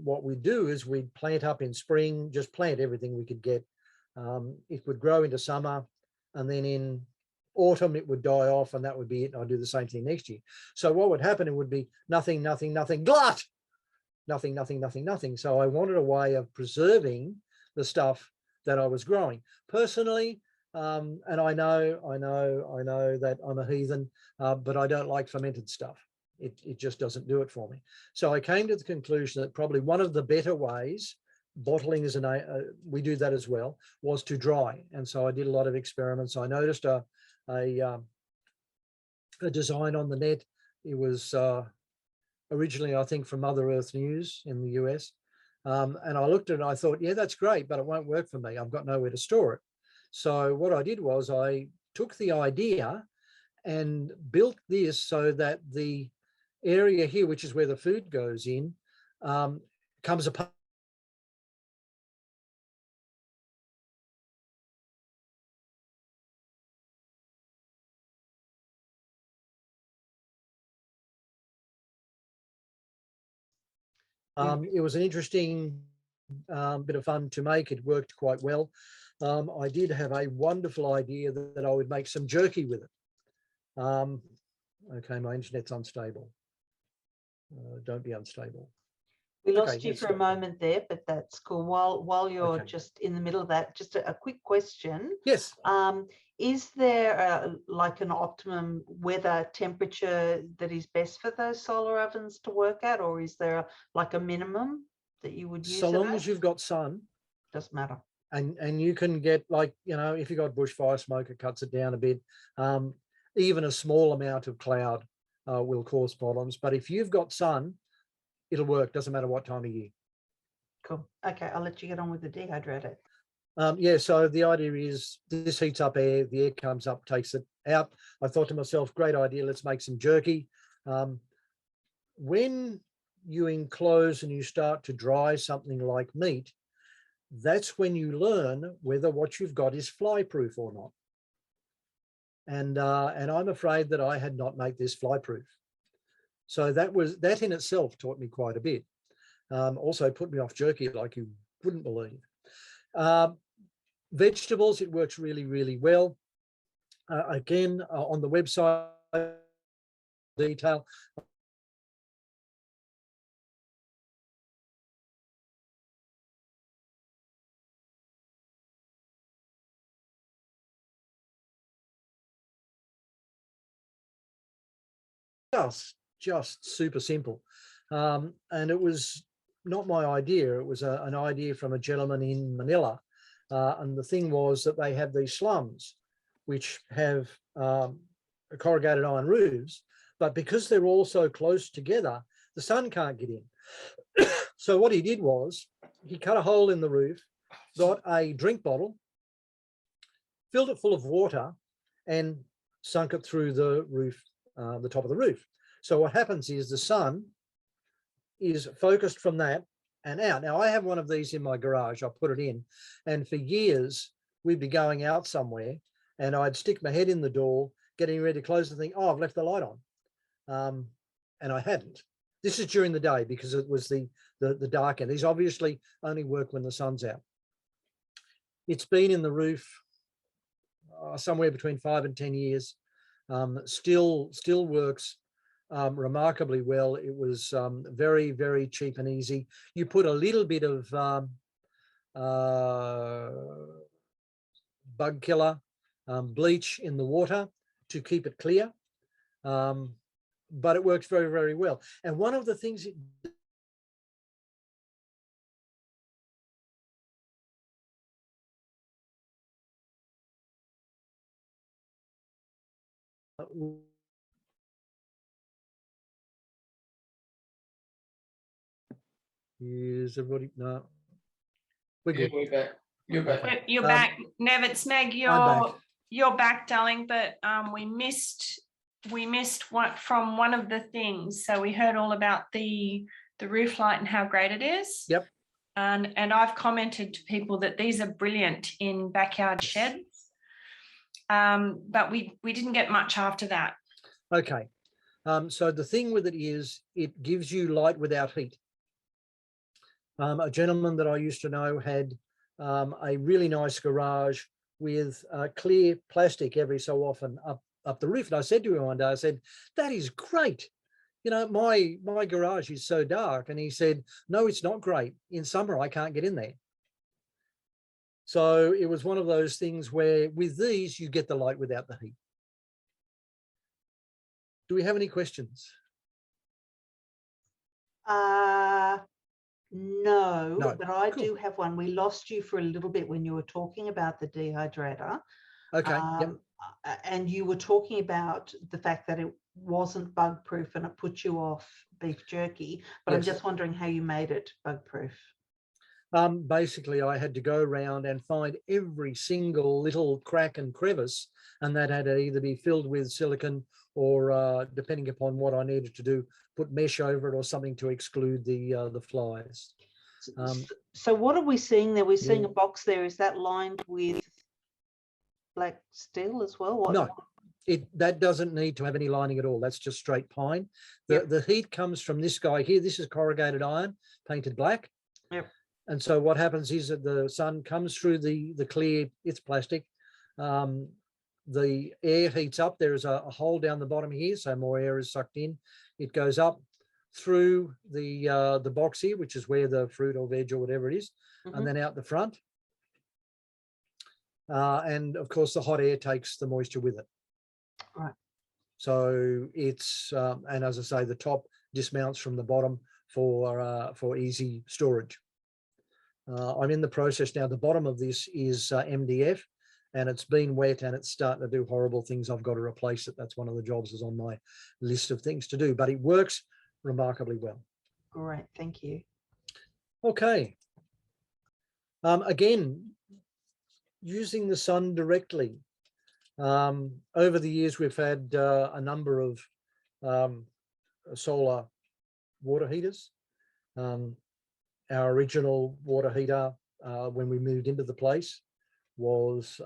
what we'd do is we'd plant up in spring, just plant everything we could get. It would grow into summer, and then in autumn it would die off, and that would be it. I'd do the same thing next year. So what would happen, it would be nothing, nothing, nothing, glut, nothing, nothing, nothing, nothing. So I wanted a way of preserving the stuff that I was growing personally. And I know that I'm a heathen, but I don't like fermented stuff. It just doesn't do it for me. So I came to the conclusion that probably one of the better ways, bottling is we do that as well, was to dry. And so I did a lot of experiments. I noticed a design on the net. It was originally, I think, from Mother Earth News in the US. And I looked at it and I thought, yeah, that's great, but it won't work for me. I've got nowhere to store it. So what I did was I took the idea and built this so that the area here, which is where the food goes in, comes apart. It was an interesting bit of fun to make. It worked quite well. I did have a wonderful idea that I would make some jerky with it. Okay, my internet's unstable. Don't be unstable. We lost you for a moment there, but that's cool. While you're just in the middle of that, just a quick question. Yes. Is there like an optimum weather temperature that is best for those solar ovens to work at, or is there like a minimum that you would use? So long as you've got sun. Doesn't matter. And you can get, like, you know, if you've got bushfire smoke, it cuts it down a bit. Even a small amount of cloud will cause problems. But if you've got sun, it'll work. Doesn't matter what time of year. Cool. Okay, I'll let you get on with the dehydrator. Yeah, so the idea is this heats up air, the air comes up, takes it out. I thought to myself, great idea, let's make some jerky. When you enclose and you start to dry something like meat, that's when you learn whether what you've got is fly-proof or not. And I'm afraid that I had not made this fly-proof. So that in itself taught me quite a bit. Also put me off jerky like you wouldn't believe. Vegetables, it works really, really well. Again, on the website, detail. Just super simple. And it was not my idea. It was an idea from a gentleman in Manila. And the thing was that they have these slums which have corrugated iron roofs, but because they're all so close together, the sun can't get in. So what he did was he cut a hole in the roof, got a drink bottle, filled it full of water, and sunk it through the roof, the top of the roof. So what happens is the sun is focused from that and out. Now I have one of these in my garage. I put it in, and for years we'd be going out somewhere and I'd stick my head in the door, getting ready to close the thing. Oh, I've left the light on. And I hadn't. This is during the day because it was the dark end. These obviously only work when the sun's out. It's been in the roof somewhere between 5 and 10 years. Still works remarkably well. It was very, very cheap and easy. You put a little bit of bug killer bleach in the water to keep it clear, but it works very, very well. And one of the things it is everybody? No, we're good. Yeah, we're back. You're back. You're back, Nev. It's Meg. I'm back. you're back, darling, but we missed what from one of the things. So we heard all about the roof light and how great it is. Yep. And I've commented to people that these are brilliant in backyard sheds. But we didn't get much after that. Okay. So the thing with it is it gives you light without heat. A gentleman that I used to know had a really nice garage with clear plastic every so often up the roof. And I said to him one day, I said, that is great. You know, my garage is so dark. And he said, no, it's not great. In summer, I can't get in there. So it was one of those things where with these, you get the light without the heat. Do we have any questions? No, but I cool. do have one. We lost you for a little bit when you were talking about the dehydrator. Okay. Yep. And you were talking about the fact that it wasn't bug proof and it put you off beef jerky, but yes. I'm just wondering how you made it bug proof. Basically, I had to go around and find every single little crack and crevice, and that had to either be filled with silicone or, depending upon what I needed to do, put mesh over it or something to exclude the flies. So what are we seeing there? We're seeing a box there. Is that lined with black steel as well? What? No, that doesn't need to have any lining at all. That's just straight pine. The heat comes from this guy here. This is corrugated iron painted black. Yep. And so what happens is that the sun comes through the clear, it's plastic. The air heats up. There is a hole down the bottom here, so more air is sucked in. It goes up through the box here, which is where the fruit or veg or whatever it is, and then out the front. And of course, the hot air takes the moisture with it. Right. So it's, and as I say, the top dismounts from the bottom for easy storage. I'm in the process now. The bottom of this is MDF, and it's been wet and it's starting to do horrible things. I've got to replace it. That's one of the jobs is on my list of things to do, but it works remarkably well. Great, thank you. Okay. Again, using the sun directly. Over the years, we've had a number of solar water heaters. Our original water heater, when we moved into the place, was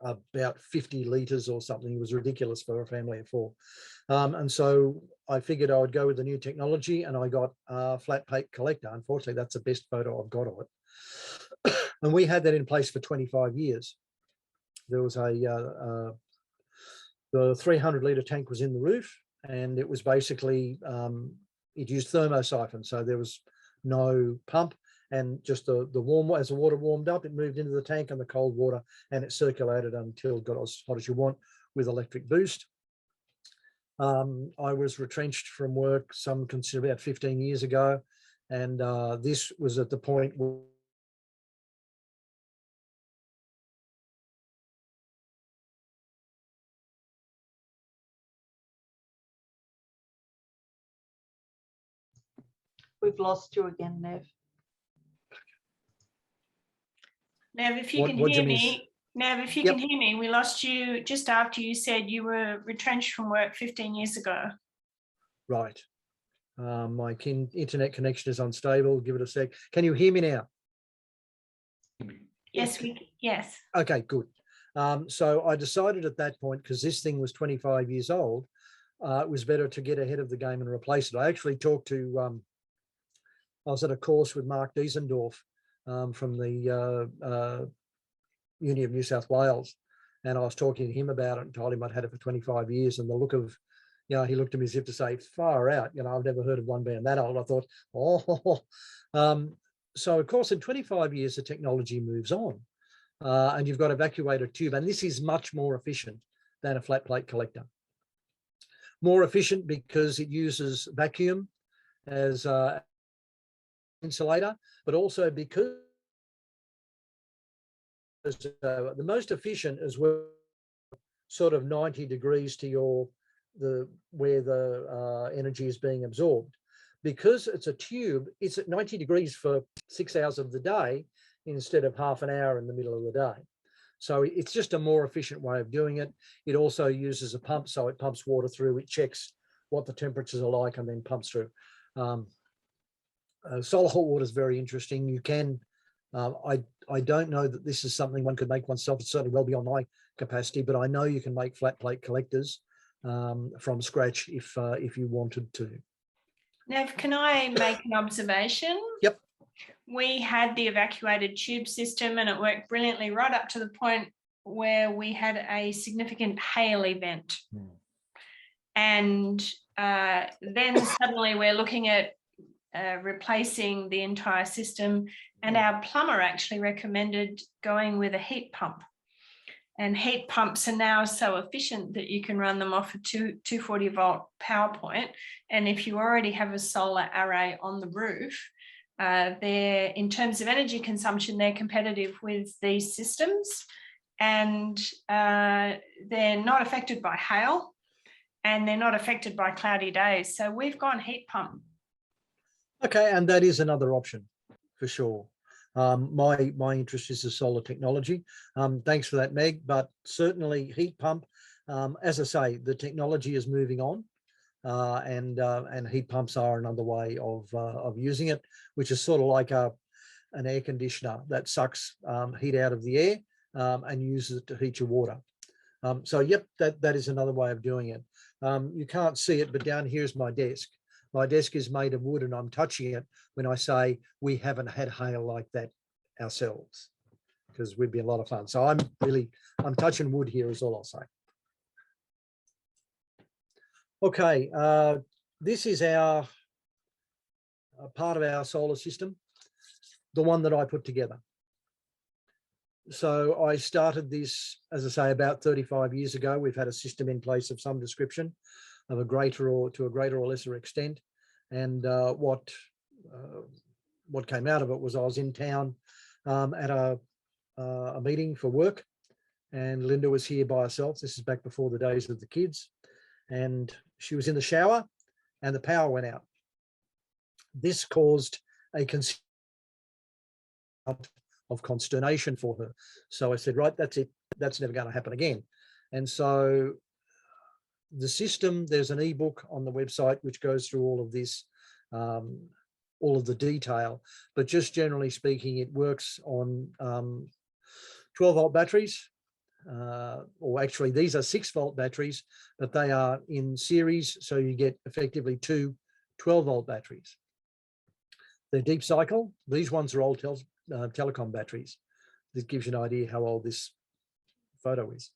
about 50 litres or something. It was ridiculous for a family of 4. And so I figured I would go with the new technology, and I got a flat plate collector. Unfortunately, that's the best photo I've got of it. And we had that in place for 25 years. There was the 300 litre tank was in the roof, and it was basically, it used thermosiphon. So there was no pump, and just the warm, as the water warmed up, it moved into the tank and the cold water, and it circulated until it got as hot as you want with electric boost. I was retrenched from work consider about 15 years ago, and this was at the point where we've lost you again, Nev. Nev, if you can hear me, Nev, if you can hear me, we lost you just after you said you were retrenched from work 15 years ago. Right. My internet connection is unstable. Give it a sec. Can you hear me now? Yes, yes. Okay, good. So I decided at that point, because this thing was 25 years old, it was better to get ahead of the game and replace it. I actually talked to, I was at a course with Mark Diesendorf from the Uni of New South Wales, and I was talking to him about it and told him I'd had it for 25 years, and the look of, you know, he looked at me as if to say, far out, you know, I've never heard of one being that old. I thought, oh. So of course, in 25 years, the technology moves on, and you've got to evacuate a tube, and this is much more efficient than a flat plate collector. More efficient because it uses vacuum as insulator, but also because the most efficient is sort of 90 degrees to where the energy is being absorbed. Because it's a tube, it's at 90 degrees for 6 hours of the day instead of half an hour in the middle of the day. So it's just a more efficient way of doing it. It also uses a pump, so it pumps water through, it checks what the temperatures are like and then pumps through. Solar hot water is very interesting. You can, I don't know that this is something one could make oneself. It's certainly well beyond my capacity, but I know you can make flat plate collectors from scratch if you wanted to. Nev, can I make an observation? Yep. We had the evacuated tube system and it worked brilliantly right up to the point where we had a significant hail event. And then suddenly we're looking at replacing the entire system, and our plumber actually recommended going with a heat pump. And heat pumps are now so efficient that you can run them off a 240 volt power point. And if you already have a solar array on the roof, they're, in terms of energy consumption, they're competitive with these systems, and they're not affected by hail and they're not affected by cloudy days. So we've gone heat pump. Okay, and that is another option for sure. My interest is the solar technology. Thanks for that, Meg, but certainly heat pump, as I say, the technology is moving on. And heat pumps are another way of using it, which is sort of like an air conditioner that sucks heat out of the air and uses it to heat your water. So yep, that is another way of doing it. You can't see it, but down here is my desk. My desk is made of wood and I'm touching it when I say we haven't had hail like that ourselves, because it would be a lot of fun. So I'm touching wood here is all I'll say. Okay, this is our part of our solar system, the one that I put together. So I started this, as I say, about 35 years ago. We've had a system in place of some description, of a greater or lesser extent. And what came out of it was I was in town at a meeting for work, and Linda was here by herself. This is back before the days of the kids. And she was in the shower and the power went out. This caused a of consternation for her. So I said, right, that's it. That's never going to happen again. And so the system, there's an ebook on the website which goes through all of this, all of the detail, but just generally speaking, it works on 12 volt batteries. Or actually these are 6 volt batteries, but they are in series, so you get effectively 2 12 volt batteries. They're deep cycle. These ones are old telecom batteries. This gives you an idea how old this photo is.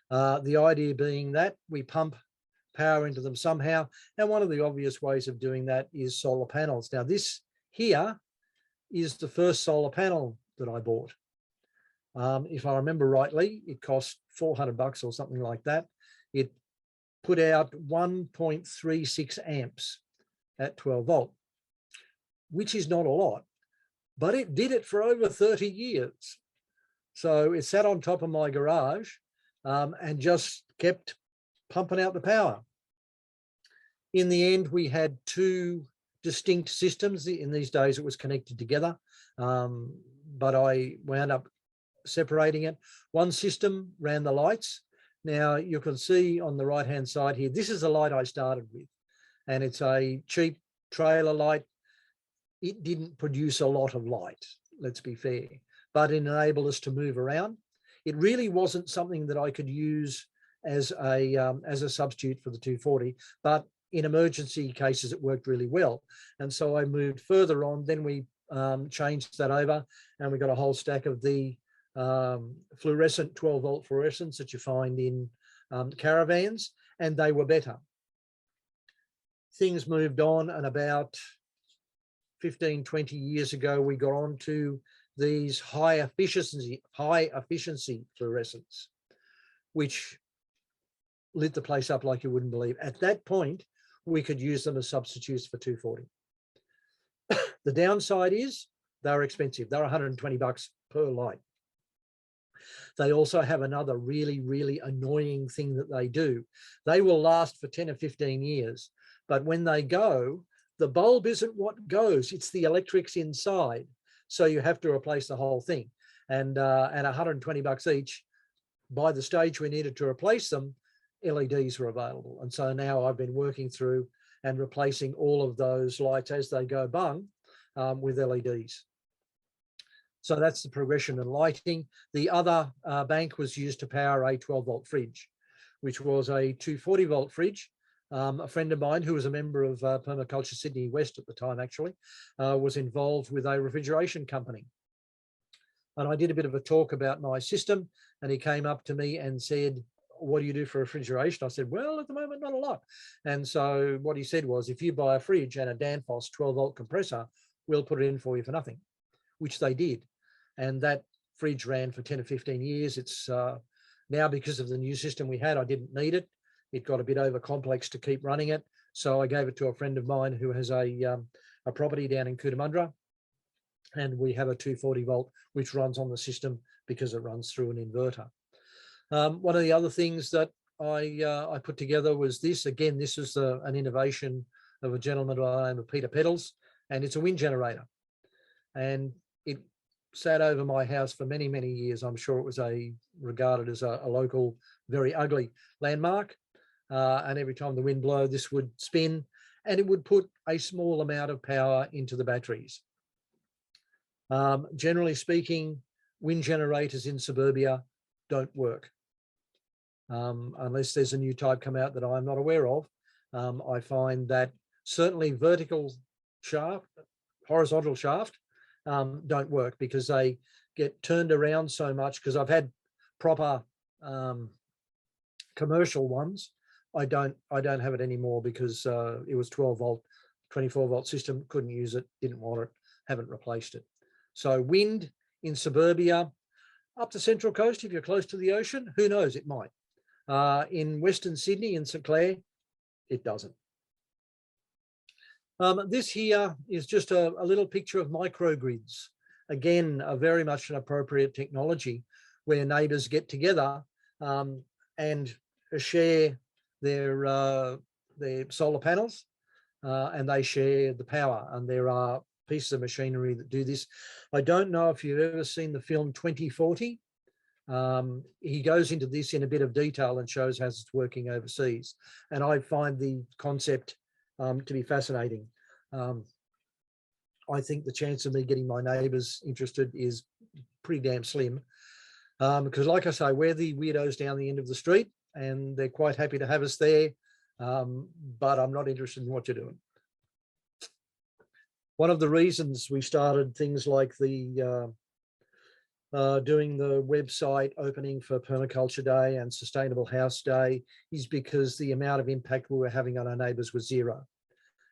The idea being that we pump power into them somehow, and one of the obvious ways of doing that is solar panels. Now this here is the first solar panel that I bought. If I remember rightly, it cost $400 or something like that. It put out 1.36 amps at 12 volt, which is not a lot, but it did it for over 30 years. So it sat on top of my garage and just kept pumping out the power. In the end, we had 2 distinct systems. In these days, it was connected together, but I wound up separating it. One system ran the lights. Now you can see on the right hand side here, this is the light I started with, and it's a cheap trailer light. It didn't produce a lot of light, let's be fair, but it enabled us to move around. It really wasn't something that I could use as a substitute for the 240, but in emergency cases it worked really well. And so I moved further on. Then we changed that over, and we got a whole stack of the fluorescent 12 volt fluorescents that you find in caravans, and they were better. Things moved on, and about 15, 20 years ago, we got on to these high efficiency fluorescents, which lit the place up like you wouldn't believe. At that point, we could use them as substitutes for 240. The downside is they're expensive. They're $120 per light. They also have another really, really annoying thing that they do. They will last for 10 or 15 years, but when they go, the bulb isn't what goes, it's the electrics inside. So you have to replace the whole thing. and $120 each. By the stage we needed to replace them, LEDs were available. And so now I've been working through and replacing all of those lights as they go bung with LEDs. So that's the progression in lighting. The other bank was used to power a 12-volt fridge, which was a 240-volt fridge. A friend of mine who was a member of Permaculture Sydney West at the time, actually, was involved with a refrigeration company. And I did a bit of a talk about my system, and he came up to me and said, what do you do for refrigeration? I said, well, at the moment, not a lot. And so what he said was, if you buy a fridge and a Danfoss 12-volt compressor, we'll put it in for you for nothing, which they did. And that fridge ran for 10 or 15 years. It's now, because of the new system we had, I didn't need it. It got a bit over complex to keep running it. So I gave it to a friend of mine who has a property down in Cootamundra. And we have a 240-volt, which runs on the system because it runs through an inverter. One of the other things that I put together was this. Again, this is an innovation of a gentleman by the name of Peter Pedals, and it's a wind generator. And it sat over my house for many, many years. I'm sure it was regarded as a local, very ugly landmark. And every time the wind blew, this would spin, and it would put a small amount of power into the batteries. Generally speaking, wind generators in suburbia don't work unless there's a new type come out that I'm not aware of. I find that certainly vertical shaft, horizontal shaft don't work because they get turned around so much. Because I've had proper commercial ones. I don't have it anymore because it was 12-volt, 24-volt system, couldn't use it, didn't want it, haven't replaced it. So wind in suburbia, up the Central Coast, if you're close to the ocean, who knows, it might. In Western Sydney, in St Clair, it doesn't. This here is just a little picture of microgrids. Again, very much an appropriate technology where neighbours get together and share their solar panels and they share the power. And there are pieces of machinery that do this. I don't know if you've ever seen the film 2040. He goes into this in a bit of detail and shows how it's working overseas. And I find the concept to be fascinating. I think the chance of me getting my neighbours interested is pretty damn slim. Because like I say, we're the weirdos down the end of the street and they're quite happy to have us there. But I'm not interested in what you're doing. One of the reasons we started things like the doing the website opening for Permaculture Day and Sustainable House Day is because the amount of impact we were having on our neighbours was zero.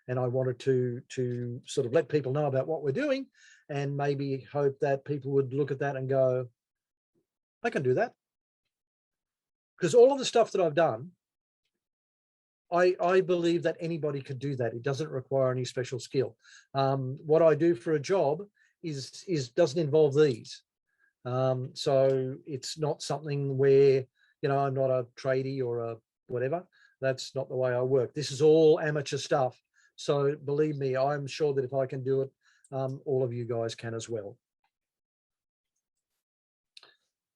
And I wanted to sort of let people know about what we're doing and maybe hope that people would look at that and go, I can do that. Because all of the stuff that I've done, I believe that anybody could do that. It doesn't require any special skill. What I do for a job doesn't involve these. So it's not something where, I'm not a tradie or a whatever. That's not the way I work. This is all amateur stuff. So believe me, I'm sure that if I can do it, all of you guys can as well.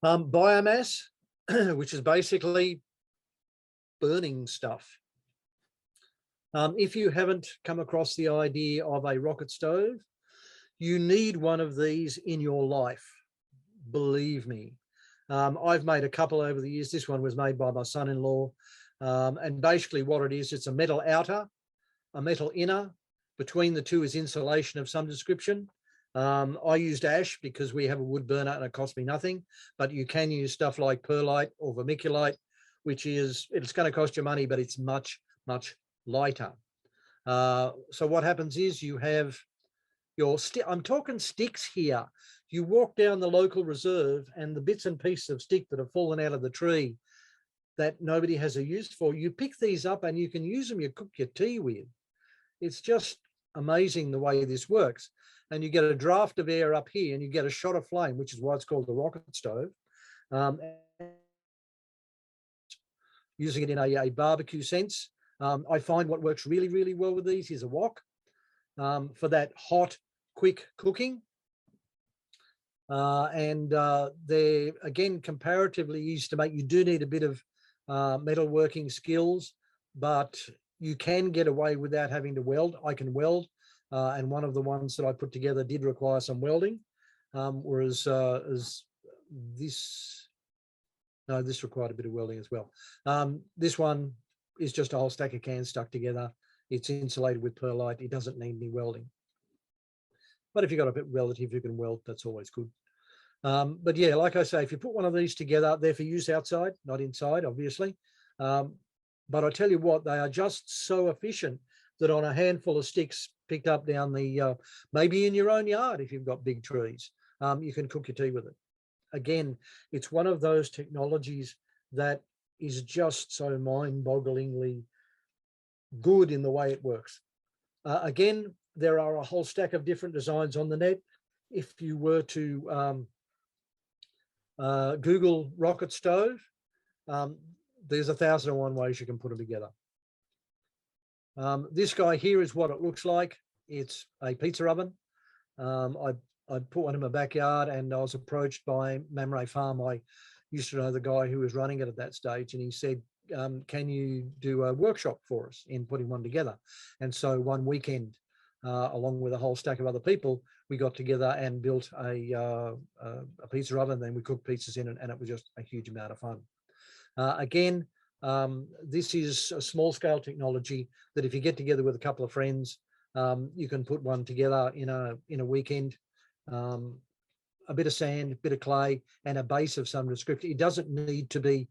Biomass, which is basically burning stuff. If you haven't come across the idea of a rocket stove, you need one of these in your life. Believe me. I've made a couple over the years. This one was made by my son-in-law. And basically what it is, it's a metal outer, a metal inner. Between the two is insulation of some description. I used ash because we have a wood burner and it cost me nothing. But you can use stuff like perlite or vermiculite, which is, it's going to cost you money, but it's much, much lighter. So what happens is you have your I'm talking sticks here. You walk down the local reserve and the bits and pieces of stick that have fallen out of the tree that nobody has a use for, you pick these up and you can use them, you cook your tea with. It's just amazing the way this works. And you get a draft of air up here and you get a shot of flame, which is why it's called the rocket stove. Using it in a barbecue sense. I find what works really, really well with these is a wok for that hot, quick cooking. and they're, again, comparatively easy to make. You do need a bit of metalworking skills, but you can get away without having to weld. I can weld, and one of the ones that I put together did require some welding, whereas as this, no, this required a bit of welding as well. This one is just a whole stack of cans stuck together. It's insulated with perlite. It doesn't need any welding. But if you've got a bit relative who can weld, that's always good. But yeah, like I say, if you put one of these together, they're for use outside, not inside, obviously. But I tell you what, they are just so efficient that on a handful of sticks picked up down the, maybe in your own yard, if you've got big trees, you can cook your tea with it. Again, it's one of those technologies that is just so mind-bogglingly good in the way it works. Again, there are a whole stack of different designs on the net. If you were to Google rocket stove, there's 1,001 ways you can put them together. This guy here is what it looks like. It's a pizza oven. I put one in my backyard, and I was approached by Mamre Farm. I used to know the guy who was running it at that stage, and he said, can you do a workshop for us in putting one together? And so one weekend, along with a whole stack of other people, we got together and built a pizza oven. Then we cooked pizzas in it, and it was just a huge amount of fun. Again, this is a small scale technology that if you get together with a couple of friends, you can put one together in a weekend. A bit of sand, a bit of clay, and a base of some description. It doesn't need to be,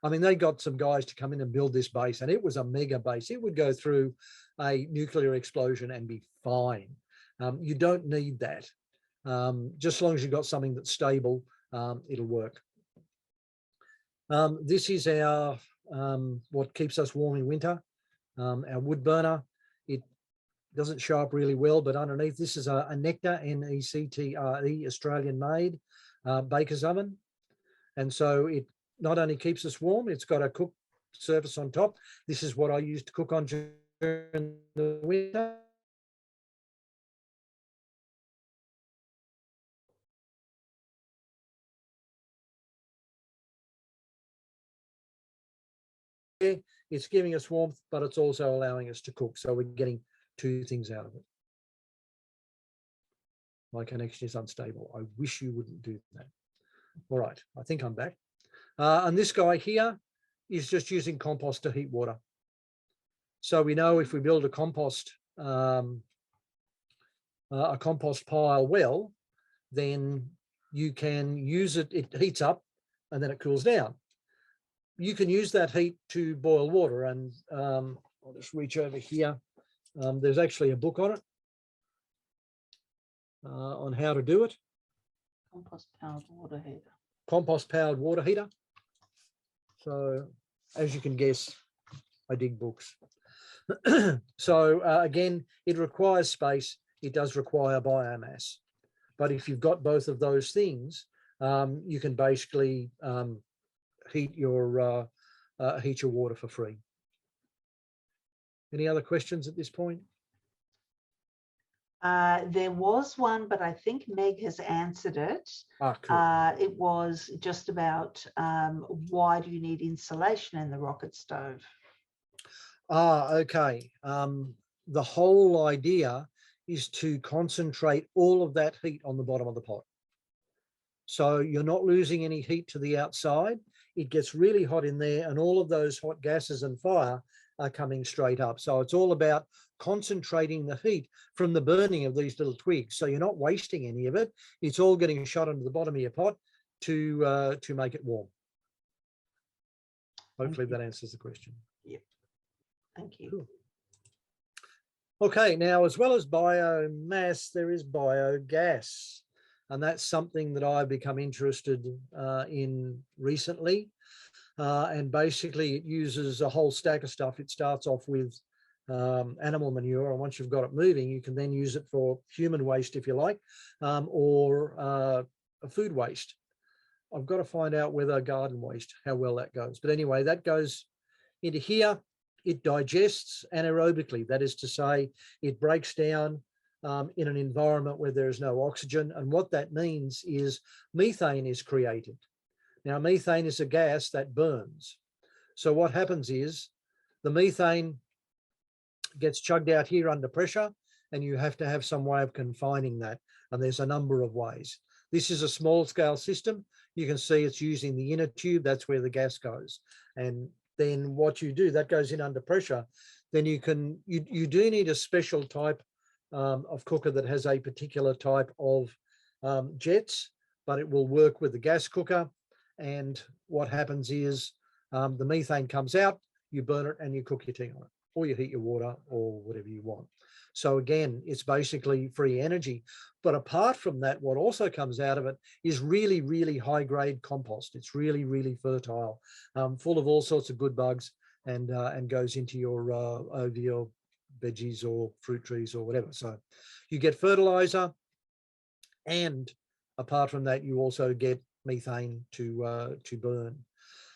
I mean, they got some guys to come in and build this base, and it was a mega base. It would go through a nuclear explosion and be fine. You don't need that. Just as long as you've got something that's stable, it'll work. This is our, what keeps us warm in winter, our wood burner. It doesn't show up really well, but underneath this is a Nectar, Nectre, Australian made baker's oven. And so it not only keeps us warm, it's got a cook surface on top. This is what I use to cook on during the winter. It's giving us warmth, but it's also allowing us to cook. So we're getting two things out of it. My connection is unstable. I wish you wouldn't do that. All right, I think I'm back. And this guy here is just using compost to heat water. So we know if we build a compost pile well, then you can use it. It heats up and then it cools down. You can use that heat to boil water, and I'll just reach over here. There's actually a book on it, on how to do it. Compost-powered water heater. Compost-powered water heater. So, as you can guess, I dig books. So, again, it requires space. It does require biomass. But if you've got both of those things, you can basically heat your water for free. Any other questions at this point? There was one, but I think Meg has answered it. Cool. It was just about why do you need insulation in the rocket stove? Okay. The whole idea is to concentrate all of that heat on the bottom of the pot. So you're not losing any heat to the outside. It gets really hot in there, and all of those hot gases and fire are coming straight up. So it's all about concentrating the heat from the burning of these little twigs. So you're not wasting any of it. It's all getting shot into the bottom of your pot to make it warm. Hopefully that answers the question. Yep. Thank you. Cool. Okay, now as well as biomass, there is biogas. And that's something that I've become interested in recently. And basically it uses a whole stack of stuff. It starts off with animal manure, and once you've got it moving, you can then use it for human waste, if you like, or food waste. I've got to find out whether garden waste, how well that goes. But anyway, that goes into here. It digests anaerobically. That is to say, it breaks down in an environment where there is no oxygen. And what that means is methane is created. Now, methane is a gas that burns. So what happens is the methane gets chugged out here under pressure, and you have to have some way of confining that. And there's a number of ways. This is a small scale system. You can see it's using the inner tube. That's where the gas goes. And then what you do, that goes in under pressure. Then you do need a special type of cooker that has a particular type of jets, but it will work with the gas cooker. And what happens is the methane comes out, you burn it and you cook your tea on it, or you heat your water or whatever you want. So again, it's basically free energy. But apart from that, what also comes out of it is really, really high grade compost. It's really, really fertile, full of all sorts of good bugs, and goes into your over your veggies or fruit trees or whatever. So you get fertilizer, and apart from that, you also get methane to burn.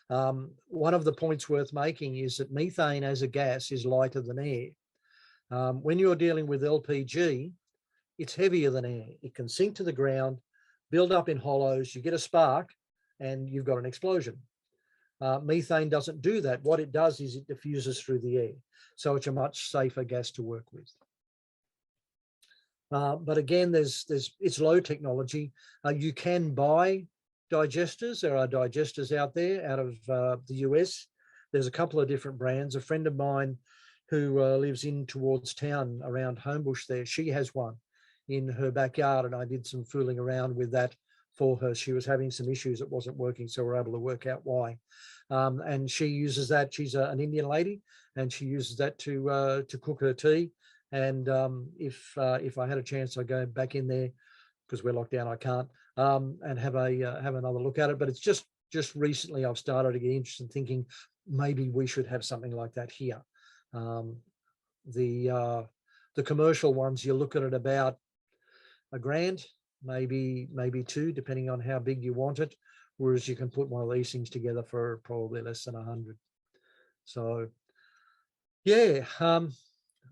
One of the points worth making is that methane as a gas is lighter than air. When you're dealing with LPG, it's heavier than air. It can sink to the ground, build up in hollows, you get a spark, and you've got an explosion. Methane doesn't do that. What it does is it diffuses through the air. So it's a much safer gas to work with. But again, it's low technology. You can buy digesters. There are digesters out there out of the US. There's a couple of different brands. A friend of mine who lives in towards town around Homebush there, she has one in her backyard, and I did some fooling around with that for her. She was having some issues, it wasn't working, so we're able to work out why. And she uses that. She's an Indian lady, and she uses that to cook her tea. And if I had a chance, I'd go back in there, because we're locked down, I can't, and have another look at it. But it's just recently I've started to get interested in thinking maybe we should have something like that here. The commercial ones, you look at it about $1,000, maybe two, depending on how big you want it. Whereas you can put one of these things together for probably less than 100. So yeah,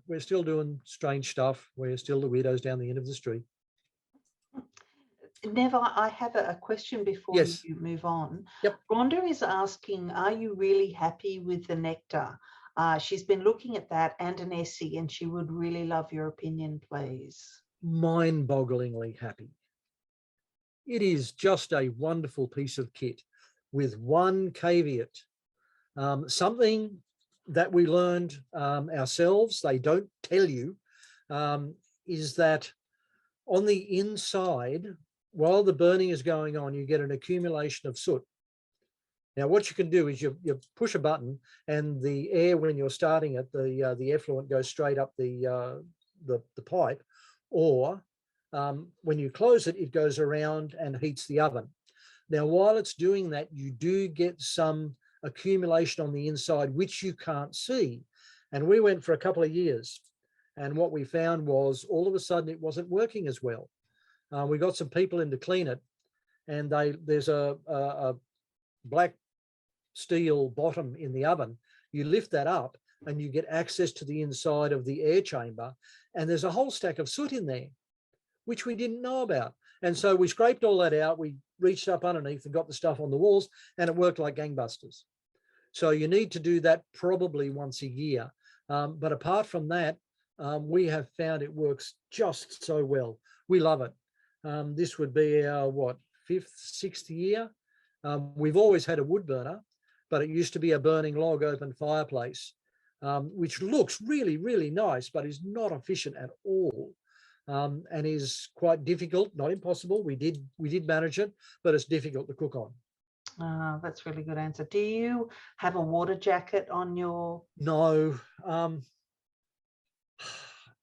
we're still doing strange stuff. We're still the weirdos down the end of the street. Nev, I have a question before Yes. you move on. Yep. Rhonda is asking, are you really happy with the nectar? She's been looking at that and an Essie, and she would really love your opinion, please. Mind-bogglingly happy. It is just a wonderful piece of kit, with one caveat. Something that we learned ourselves, they don't tell you, is that on the inside, while the burning is going on, you get an accumulation of soot. Now, what you can do is you push a button, and the air, when you're starting it, the effluent goes straight up the pipe, or when you close it, it goes around and heats the oven. Now, while it's doing that, you do get some accumulation on the inside, which you can't see. And we went for a couple of years, and what we found was all of a sudden it wasn't working as well. We got some people in to clean it, and there's a black steel bottom in the oven. You lift that up and you get access to the inside of the air chamber, and there's a whole stack of soot in there, which we didn't know about. And so we scraped all that out. We reached up underneath and got the stuff on the walls, and it worked like gangbusters. So you need to do that probably once a year. But apart from that, we have found it works just so well. We love it. This would be our, fifth, sixth year. We've always had a wood burner, but it used to be a burning log open fireplace, which looks really, really nice, but is not efficient at all, and is quite difficult, not impossible. We did manage it, but it's difficult to cook on. That's a really good answer. Do you have a water jacket on your? No.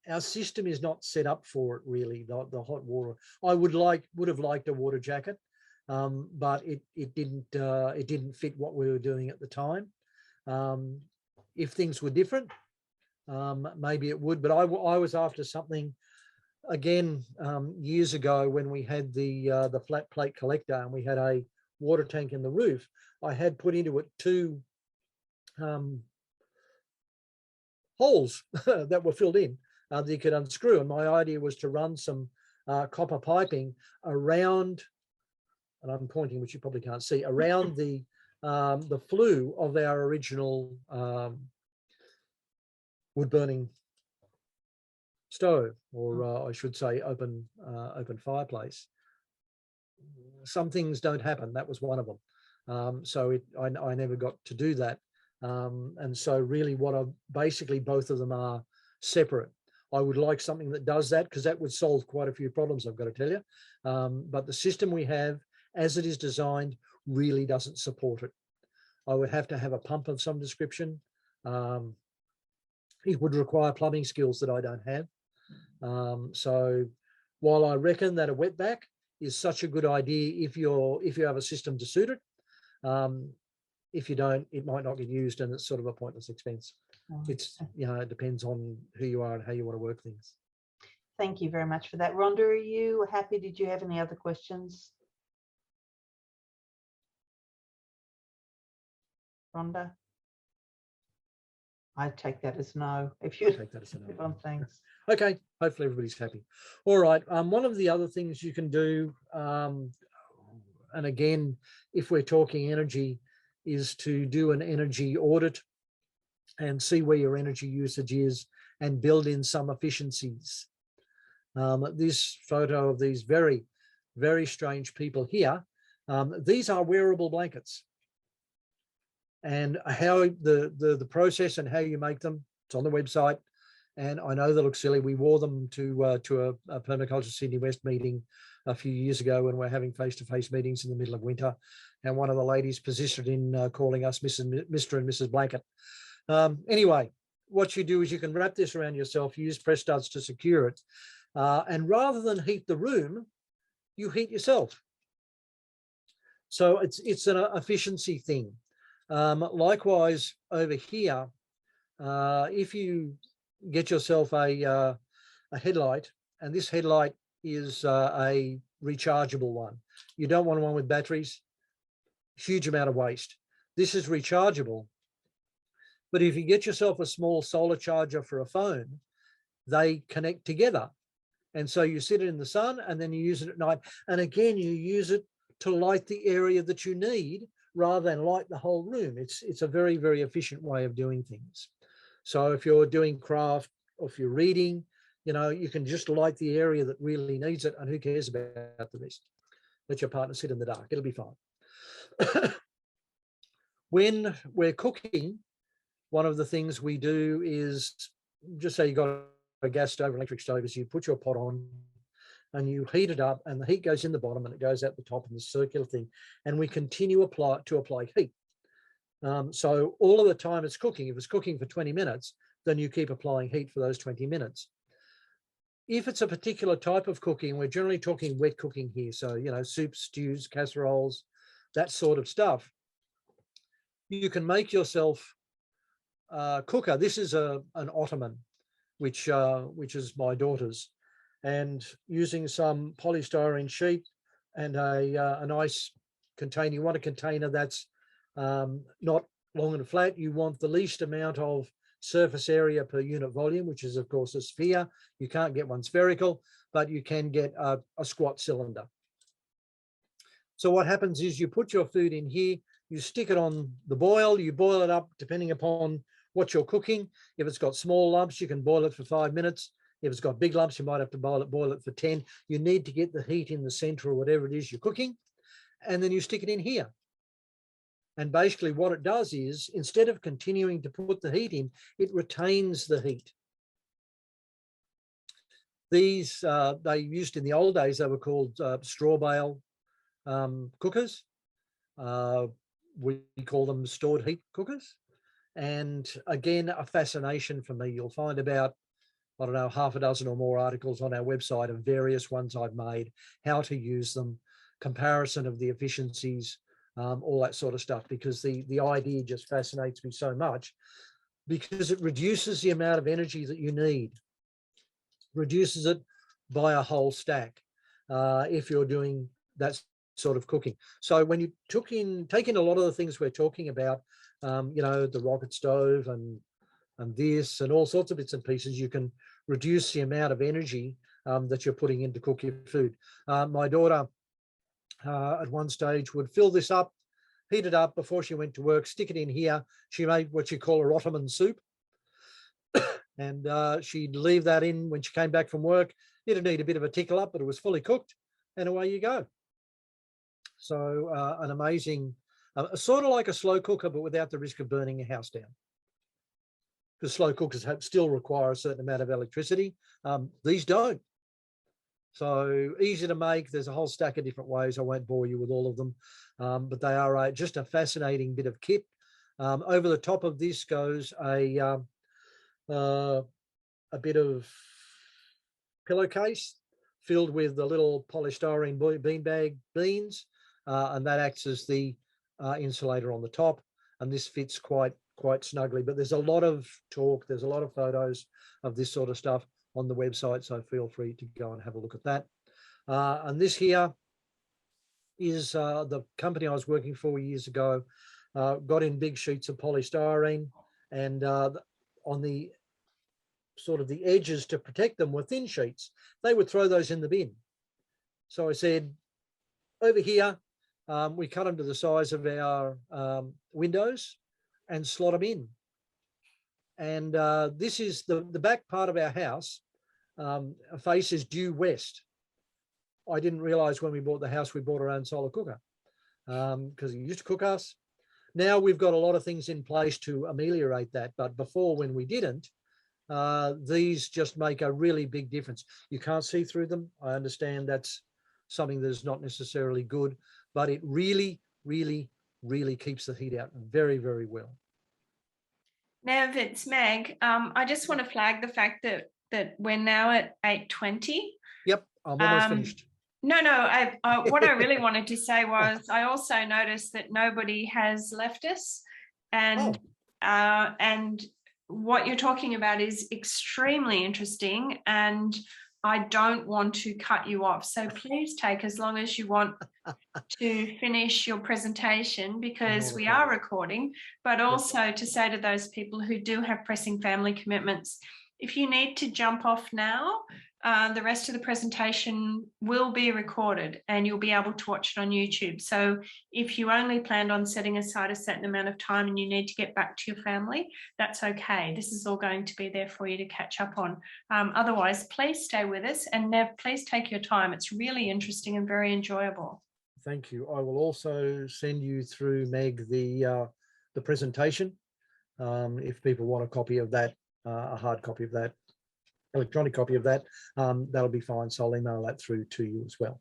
Our system is not set up for it, really, the hot water. I would have liked a water jacket, but it didn't fit what we were doing at the time. If things were different, maybe it would, but I was after something, again, years ago when we had the flat plate collector and we had a water tank in the roof. I had put into it two holes that were filled in. that you could unscrew. And my idea was to run some copper piping around, and I'm pointing, which you probably can't see, around the flue of our original wood burning stove, or I should say open fireplace. Some things don't happen. That was one of them. So I never got to do that. And so really basically both of them are separate. I would like something that does that, because that would solve quite a few problems, I've got to tell you. But the system we have, as it is designed, really doesn't support it. I would have to have a pump of some description. It would require plumbing skills that I don't have. So while I reckon that a wetback is such a good idea if you have a system to suit it, if you don't, it might not get used, and it's sort of a pointless expense. It's, it depends on who you are and how you want to work things. Thank you very much for that. Rhonda, are you happy? Did you have any other questions? Rhonda? I take that as no. If you take that as a no. Thanks. Okay, hopefully everybody's happy. All right. One of the other things you can do, and again, if we're talking energy, is to do an energy audit and see where your energy usage is and build in some efficiencies. This photo of these very, very strange people here, these are wearable blankets. And how the process and how you make them, it's on the website. And I know they look silly. We wore them to a Permaculture Sydney West meeting a few years ago when we're having face-to-face meetings in the middle of winter. And one of the ladies persisted in calling us Mr. and Mrs. Blanket. Anyway, what you do is you can wrap this around yourself, use press studs to secure it. And rather than heat the room, you heat yourself. So it's an efficiency thing. Likewise, over here, if you get yourself a headlight, and this headlight is a rechargeable one. You don't want one with batteries, huge amount of waste. This is rechargeable. But if you get yourself a small solar charger for a phone, they connect together. And so you sit it in the sun and then you use it at night. And again, you use it to light the area that you need rather than light the whole room. It's a very, very efficient way of doing things. So if you're doing craft or if you're reading, you can just light the area that really needs it, and who cares about the rest? Let your partner sit in the dark. It'll be fine. When we're cooking, one of the things we do is, just say you got a gas stove or electric stove, is you put your pot on and you heat it up, and the heat goes in the bottom and it goes out the top in the circular thing, and we continue to apply heat. So all of the time it's cooking. If it's cooking for 20 minutes, then you keep applying heat for those 20 minutes. If it's a particular type of cooking, we're generally talking wet cooking here. So, soups, stews, casseroles, that sort of stuff. You can make yourself a cooker. This is an ottoman, which is my daughter's, and using some polystyrene sheet and a nice container. You want a container that's not long and flat. You want the least amount of surface area per unit volume, which is of course a sphere. You can't get one spherical, but you can get a squat cylinder. So what happens is you put your food in here, you stick it on the boil, you boil it up depending upon what you're cooking. If it's got small lumps, you can boil it for 5 minutes. If it's got big lumps, you might have to boil it for 10. You need to get the heat in the center or whatever it is you're cooking, and then you stick it in here. And basically what it does is, instead of continuing to put the heat in, it retains the heat. These, they used in the old days, they were called straw bale cookers. We call them stored heat cookers. And again, a fascination for me. You'll find about, I don't know, half a dozen or more articles on our website of various ones I've made, how to use them, comparison of the efficiencies, all that sort of stuff, because the idea just fascinates me so much, because it reduces the amount of energy that you need, reduces it by a whole stack if you're doing that sort of cooking. So when you take in a lot of the things we're talking about, the rocket stove and and this and all sorts of bits and pieces, you can reduce the amount of energy that you're putting in to cook your food. My daughter at one stage would fill this up, heat it up before she went to work, stick it in here. She made what you call a Ottoman soup. And she'd leave that in when she came back from work. It'd need a bit of a tickle up, but it was fully cooked, and away you go. So an amazing, sort of like a slow cooker, but without the risk of burning your house down. Because slow cookers still require a certain amount of electricity. These don't. So easy to make. There's a whole stack of different ways. I won't bore you with all of them, but they are just a fascinating bit of kit. Over the top of this goes a bit of pillowcase filled with the little polystyrene beanbag beans, and that acts as the insulator on the top. And this fits quite snugly. But there's a lot of talk, there's a lot of photos of this sort of stuff on the website, so feel free to go and have a look at that. And this here is the company I was working for years ago. Got in big sheets of polystyrene, and on the sort of the edges to protect them were thin sheets. They would throw those in the bin. So I said, over here, we cut them to the size of our windows and slot them in. And this is the back part of our house, faces due west. I didn't realize when we bought the house, we bought our own solar cooker because it used to cook us. Now we've got a lot of things in place to ameliorate that. But before, when we didn't, these just make a really big difference. You can't see through them. I understand that's something that's not necessarily good, but it really, really, really keeps the heat out very, very well. Nev, it's Meg. I just want to flag the fact that we're now at 8:20. Yep, I'm almost finished. No, what I really wanted to say was I also noticed that nobody has left us, and what you're talking about is extremely interesting, and I don't want to cut you off. So please take as long as you want to finish your presentation, because we are recording, but also to say to those people who do have pressing family commitments, if you need to jump off now, the rest of the presentation will be recorded and you'll be able to watch it on YouTube. So if you only planned on setting aside a certain amount of time and you need to get back to your family, that's okay. This is all going to be there for you to catch up on. Otherwise, please stay with us, and Nev, please take your time. It's really interesting and very enjoyable. Thank you. I will also send you through, Meg, the presentation. If people want a copy of that, a hard copy of that, electronic copy of that, that'll be fine. So I'll email that through to you as well.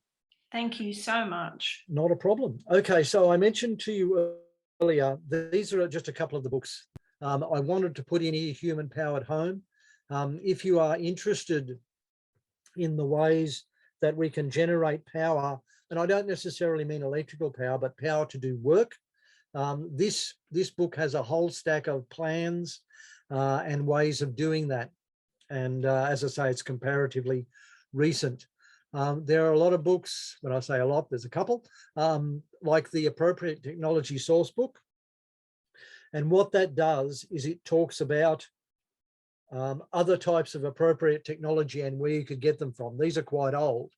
Thank you so much. Not a problem. Okay, so I mentioned to you earlier, these are just a couple of the books. I wanted to put in here Human Powered Home. If you are interested in the ways that we can generate power, and I don't necessarily mean electrical power, but power to do work, this book has a whole stack of plans and ways of doing that. And as I say, it's comparatively recent. There are a lot of books. When I say a lot, there's a couple, like the Appropriate Technology Source Book. And what that does is it talks about other types of appropriate technology and where you could get them from. These are quite old,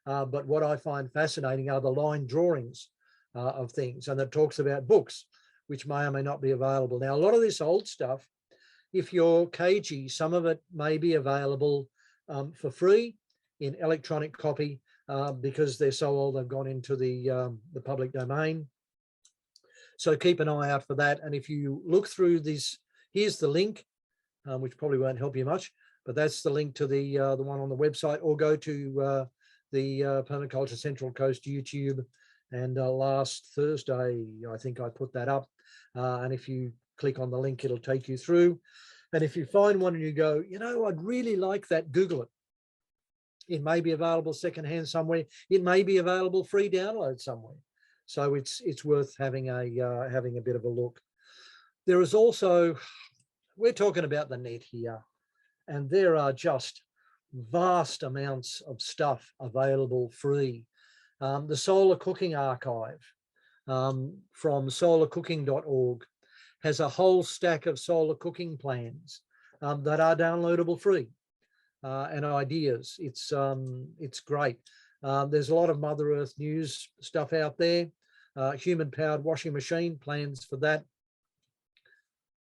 but what I find fascinating are the line drawings of things. And it talks about books, which may or may not be available. Now, a lot of this old stuff, if you're cagey, some of it may be available for free in electronic copy because they're so old they've gone into the public domain. So keep an eye out for that. And if you look through this, here's the link, which probably won't help you much, but that's the link to the one on the website, or go to the Permaculture Central Coast YouTube. And last Thursday, I think I put that up. And if you click on the link, it'll take you through. And if you find one and you go, you know, I'd really like that, Google it. It may be available secondhand somewhere. It may be available free download somewhere. So it's worth having a bit of a look. There is also, we're talking about the net here, and there are just vast amounts of stuff available free. The Solar Cooking Archive from solarcooking.org has a whole stack of solar cooking plans that are downloadable free, and ideas. It's great. There's a lot of Mother Earth news stuff out there. Human-powered washing machine, plans for that.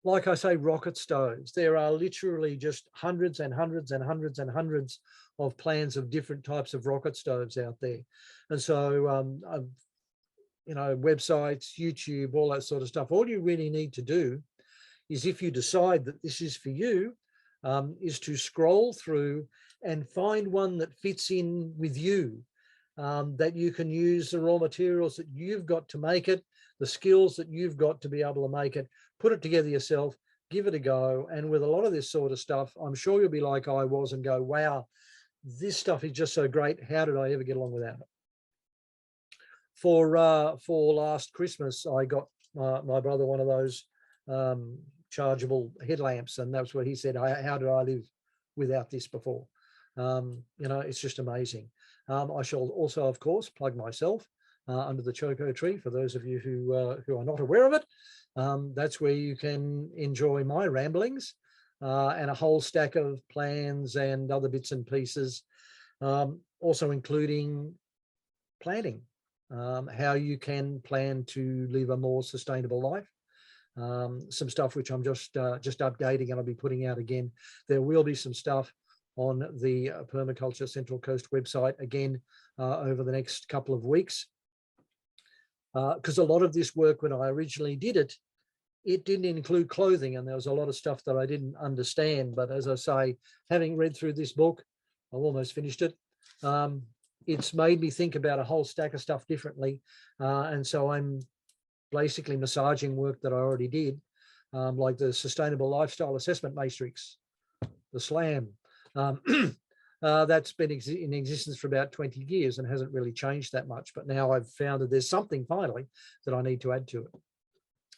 Like I say, rocket stoves. There are literally just hundreds and hundreds and hundreds and hundreds of plans of different types of rocket stoves out there. And so, you know, websites, YouTube, all that sort of stuff. All you really need to do is, if you decide that this is for you, is to scroll through and find one that fits in with you, that you can use the raw materials that you've got to make it, the skills that you've got to be able to make it, put it together yourself, give it a go. And with a lot of this sort of stuff, I'm sure you'll be like I was and go, wow, this stuff is just so great. How did I ever get along without it? For last Christmas, I got my brother one of those chargeable headlamps, and that's what he said, how did I live without this before? You know, it's just amazing. I shall also, of course, plug myself under the Choco Tree for those of you who are not aware of it. That's where you can enjoy my ramblings and a whole stack of plans and other bits and pieces, also including planting, how you can plan to live a more sustainable life. Some stuff which I'm just updating, and I'll be putting out again. There will be some stuff on the Permaculture Central Coast website again over the next couple of weeks, because a lot of this work, when I originally did it, it didn't include clothing, and there was a lot of stuff that I didn't understand. But as I say, having read through this book, I've almost finished it. It's made me think about a whole stack of stuff differently, and so I'm basically massaging work that I already did, like the Sustainable Lifestyle Assessment Matrix, the SLAM. That's been in existence for about 20 years and hasn't really changed that much. But now I've found that there's something finally that I need to add to it.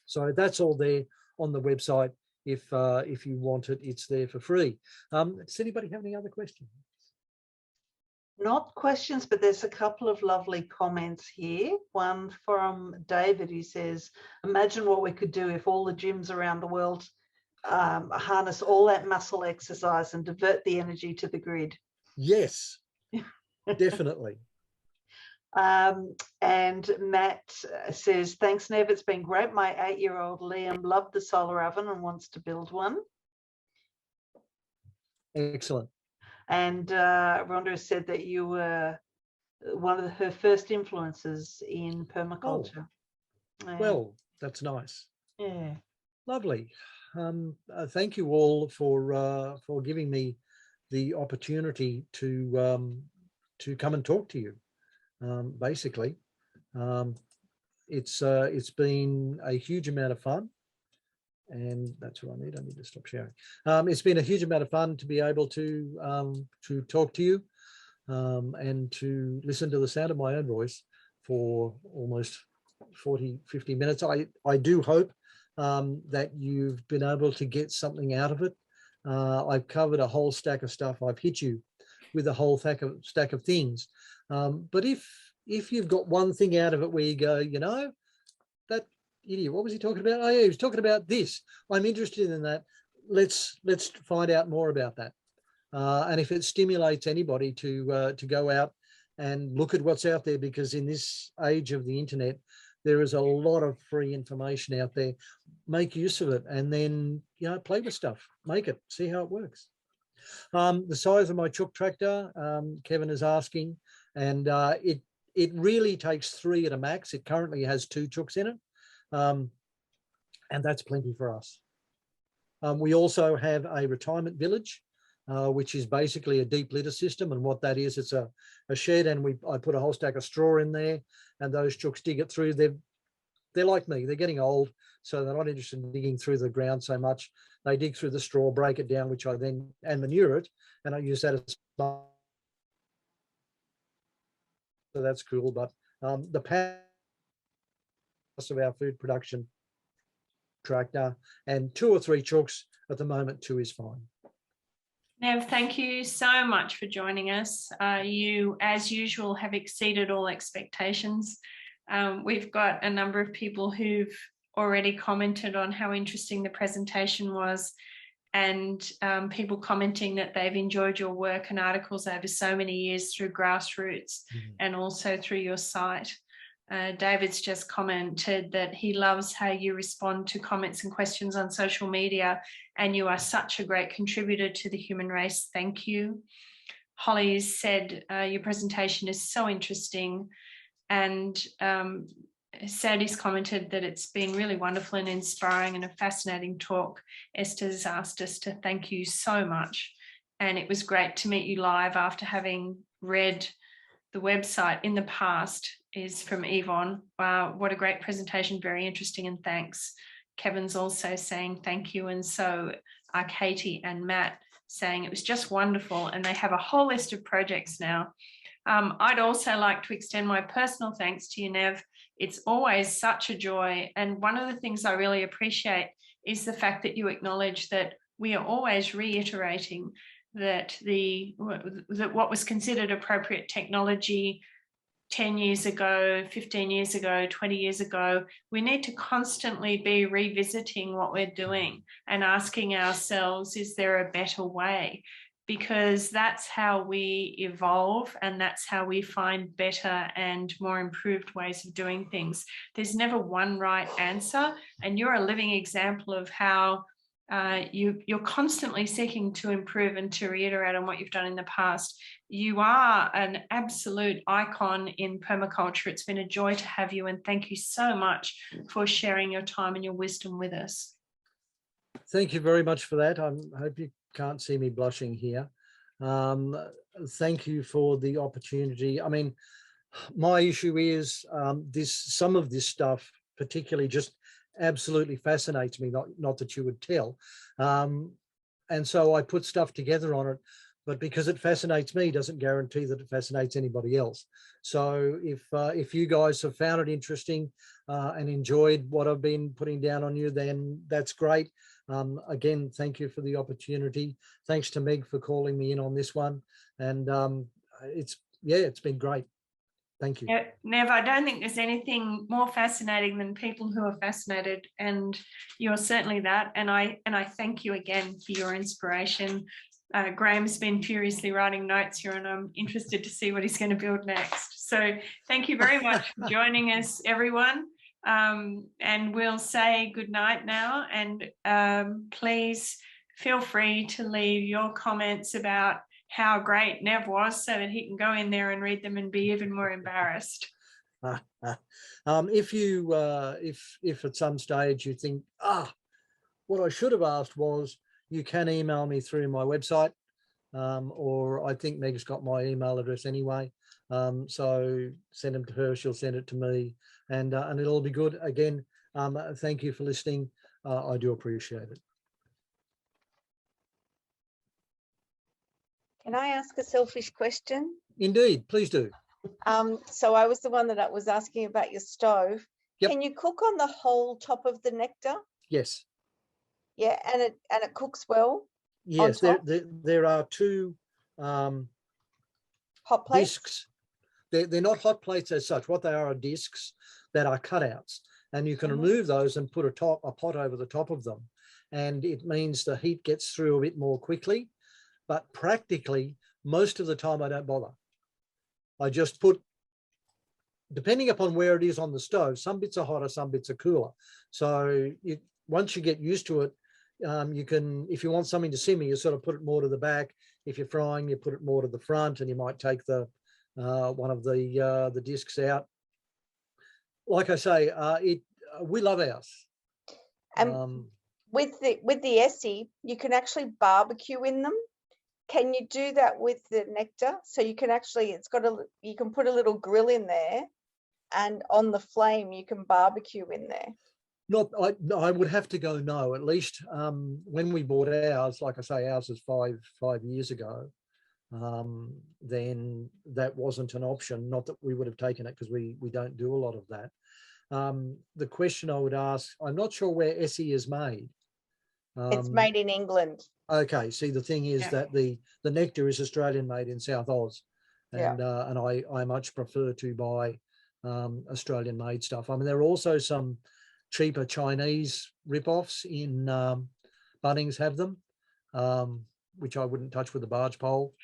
So that's all there on the website. If you want it, it's there for free. Does anybody have any other questions? Not questions, but there's a couple of lovely comments here. One from David, who says, imagine what we could do if all the gyms around the world harness all that muscle exercise and divert the energy to the grid. Yes, definitely. And Matt says, thanks, Nev. It's been great. My 8-year-old Liam loved the solar oven and wants to build one. Excellent. And Rhonda said that you were one of her first influences in permaculture. Oh, well, that's nice. Yeah. Lovely. Thank you all for giving me the opportunity to come and talk to you. Basically, it's been a huge amount of fun. And that's what I need. I need to stop sharing. It's been a huge amount of fun to be able to talk to you and to listen to the sound of my own voice for almost 40, 50 minutes. I do hope that you've been able to get something out of it. I've covered a whole stack of stuff. I've hit you with a whole stack of things. But if you've got one thing out of it where you go, you know, that idiot, what was he talking about? Oh yeah, he was talking about this. I'm interested in that. Let's find out more about that. And if it stimulates anybody to go out and look at what's out there, because in this age of the internet, there is a lot of free information out there. Make use of it, and then, you know, play with stuff, make it, see how it works. The size of my chook tractor, Kevin is asking, and it really takes 3 at a max. It currently has 2 chooks in it. And that's plenty for us. We also have a retirement village, which is basically a deep litter system. And what that is, it's a shed, and I put a whole stack of straw in there, and those chooks dig it through. They're like me, they're getting old, so they're not interested in digging through the ground so much. They dig through the straw, break it down, which I then manure it, and I use that as so that's cool. But the power of our food production tractor, and 2 or 3 chooks at the moment. 2 is fine. Nev, thank you so much for joining us. You, as usual, have exceeded all expectations. We've got a number of people who've already commented on how interesting the presentation was, and people commenting that they've enjoyed your work and articles over so many years through Grassroots and also through your site. David's just commented that he loves how you respond to comments and questions on social media, and you are such a great contributor to the human race. Thank you. Holly said your presentation is so interesting, and Sandy's commented that it's been really wonderful and inspiring and a fascinating talk. Esther's asked us to thank you so much, and it was great to meet you live after having read the website in the past. Is from Yvonne. Wow, what a great presentation, very interesting, and thanks. Kevin's also saying thank you, and so are Katie and Matt saying it was just wonderful, and they have a whole list of projects now. I'd also like to extend my personal thanks to you, Nev. It's always such a joy, and one of the things I really appreciate is the fact that you acknowledge that we are always reiterating that what was considered appropriate technology 10 years ago, 15 years ago, 20 years ago, we need to constantly be revisiting what we're doing and asking ourselves, is there a better way? Because that's how we evolve, and that's how we find better and more improved ways of doing things. There's never one right answer, and you're a living example of how you're constantly seeking to improve and to reiterate on what you've done in the past. You are an absolute icon in permaculture. It's been a joy to have you, and thank you so much for sharing your time and your wisdom with us. Thank you very much for that. I hope you can't see me blushing here. Thank you for the opportunity. I mean, my issue is some of this stuff particularly just absolutely fascinates me, not that you would tell. And so I put stuff together on it, but because it fascinates me doesn't guarantee that it fascinates anybody else. So if you guys have found it interesting and enjoyed what I've been putting down on you, then that's great. Again, thank you for the opportunity. Thanks to Meg for calling me in on this one. And it's been great. Thank you. Yeah, Nev, I don't think there's anything more fascinating than people who are fascinated, and you're certainly that. And I thank you again for your inspiration. Graham's been furiously writing notes here, and I'm interested to see what he's going to build next. So thank you very much for joining us, everyone. And we'll say good night now. And please feel free to leave your comments about how great Nev was, so that he can go in there and read them and be even more embarrassed. If at some stage you think, what I should have asked was, you can email me through my website, or I think Meg's got my email address anyway. So send them to her, she'll send it to me, and it'll be good. Again, thank you for listening. I do appreciate it. Can I ask a selfish question? Indeed, please do. So I was the one that was asking about your stove. Yep. Can you cook on the whole top of the nectar? Yes. Yeah, and it cooks well. Yes, there are two hot plates. discs. They're not hot plates as such. What they are discs that are cutouts, and you can remove those and put a pot over the top of them, and it means the heat gets through a bit more quickly. But practically, most of the time, I don't bother. I just put, depending upon where it is on the stove, some bits are hotter, some bits are cooler. So once you get used to it, you can, if you want something to simmer, you sort of put it more to the back. If you're frying, you put it more to the front, and you might take the one of the discs out. Like I say, we love ours. With the Essie, you can actually barbecue in them. Can you do that with the nectar? So you can actually, you can put a little grill in there, and on the flame you can barbecue in there. I would have to go no. At least when we bought ours, like I say, ours is five years ago. Then that wasn't an option. Not that we would have taken it, because we don't do a lot of that. The question I would ask, I'm not sure where Essie is made. It's made in England. Okay. See, the thing is that the nectar is Australian made in South Oz, and I much prefer to buy Australian made stuff. I mean, there are also some cheaper Chinese rip-offs in Bunnings have them, which I wouldn't touch with a barge pole.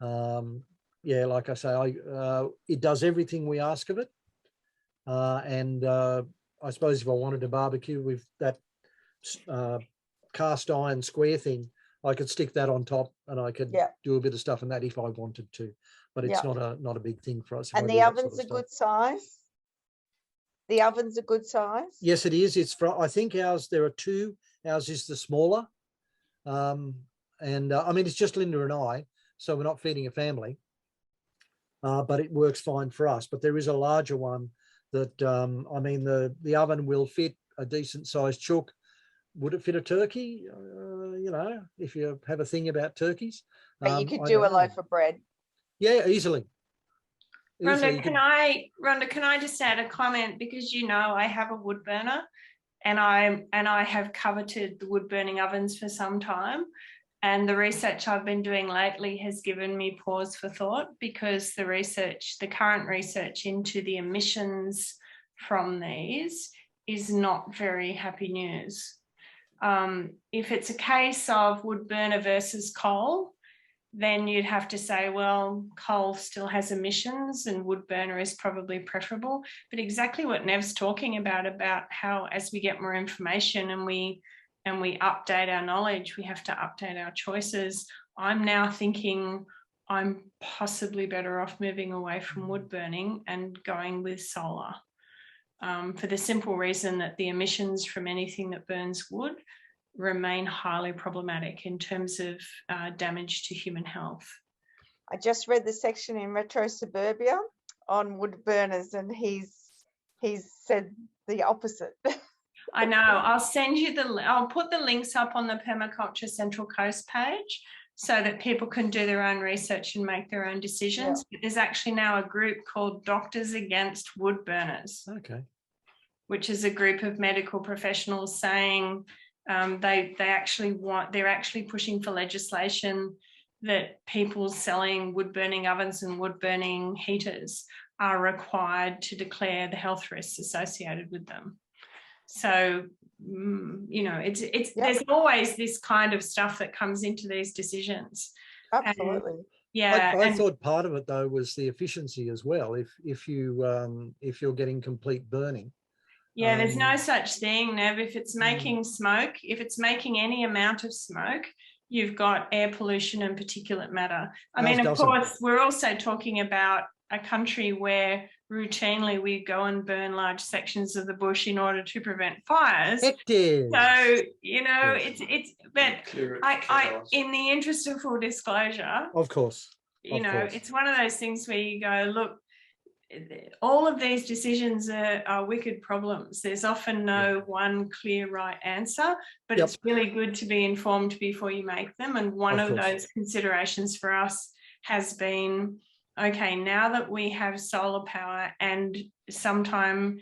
Yeah, like I say, it does everything we ask of it. And I suppose if I wanted to barbecue with that cast iron square thing, I could stick that on top and I could do a bit of stuff in that if I wanted to. But it's not a big thing for us. And the oven's a good size? The oven's a good size? Yes, it is. It's for, I think ours, there are two. Ours is the smaller. I mean, it's just Linda and I, so we're not feeding a family. But it works fine for us. But there is a larger one that, I mean, the oven will fit a decent sized chook. Would it fit a turkey? You know, if you have a thing about turkeys. But you could do a loaf of bread. Yeah, easily. Rhonda, can I just add a comment, because you know I have a wood burner and I have coveted the wood burning ovens for some time, and the research I've been doing lately has given me pause for thought, because the current research into the emissions from these is not very happy news. If it's a case of wood burner versus coal, then you'd have to say, well, coal still has emissions and wood burner is probably preferable. But exactly what Nev's talking about how as we get more information and we update our knowledge, we have to update our choices. I'm now thinking I'm possibly better off moving away from wood burning and going with solar, for the simple reason that the emissions from anything that burns wood remain highly problematic in terms of damage to human health. I just read the section in Retro Suburbia on wood burners, and he's said the opposite. I know. I'll put the links up on the Permaculture Central Coast page so that people can do their own research and make their own decisions. But there's actually now a group called Doctors Against Wood Burners. Okay. Which is a group of medical professionals saying they're actually pushing for legislation that people selling wood burning ovens and wood burning heaters are required to declare the health risks associated with them. So, you know, there's always this kind of stuff that comes into these decisions. Absolutely. And, I thought part of it though was the efficiency as well. If you're getting complete burning. Yeah, there's no such thing, Nev. If it's making smoke, if it's making any amount of smoke, you've got air pollution and particulate matter. I mean, of course, we're also talking about a country where routinely we go and burn large sections of the bush in order to prevent fires. Hectares. So, you know, but I in the interest of full disclosure, of course, it's one of those things where you go, look, all of these decisions are wicked problems. There's often no one clear right answer, but it's really good to be informed before you make them. And one of those considerations for us has been, okay, now that we have solar power and sometime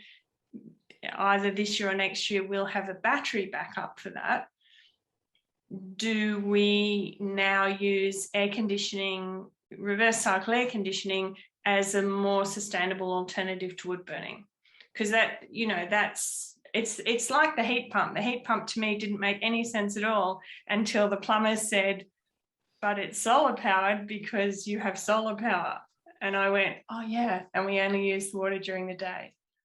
either this year or next year, we'll have a battery backup for that. Do we now use air conditioning, reverse cycle air conditioning, as a more sustainable alternative to wood burning? Because that, you know, it's like the heat pump. The heat pump to me didn't make any sense at all until the plumber said, but it's solar powered because you have solar power. And I went, oh yeah, and we only use the water during the day.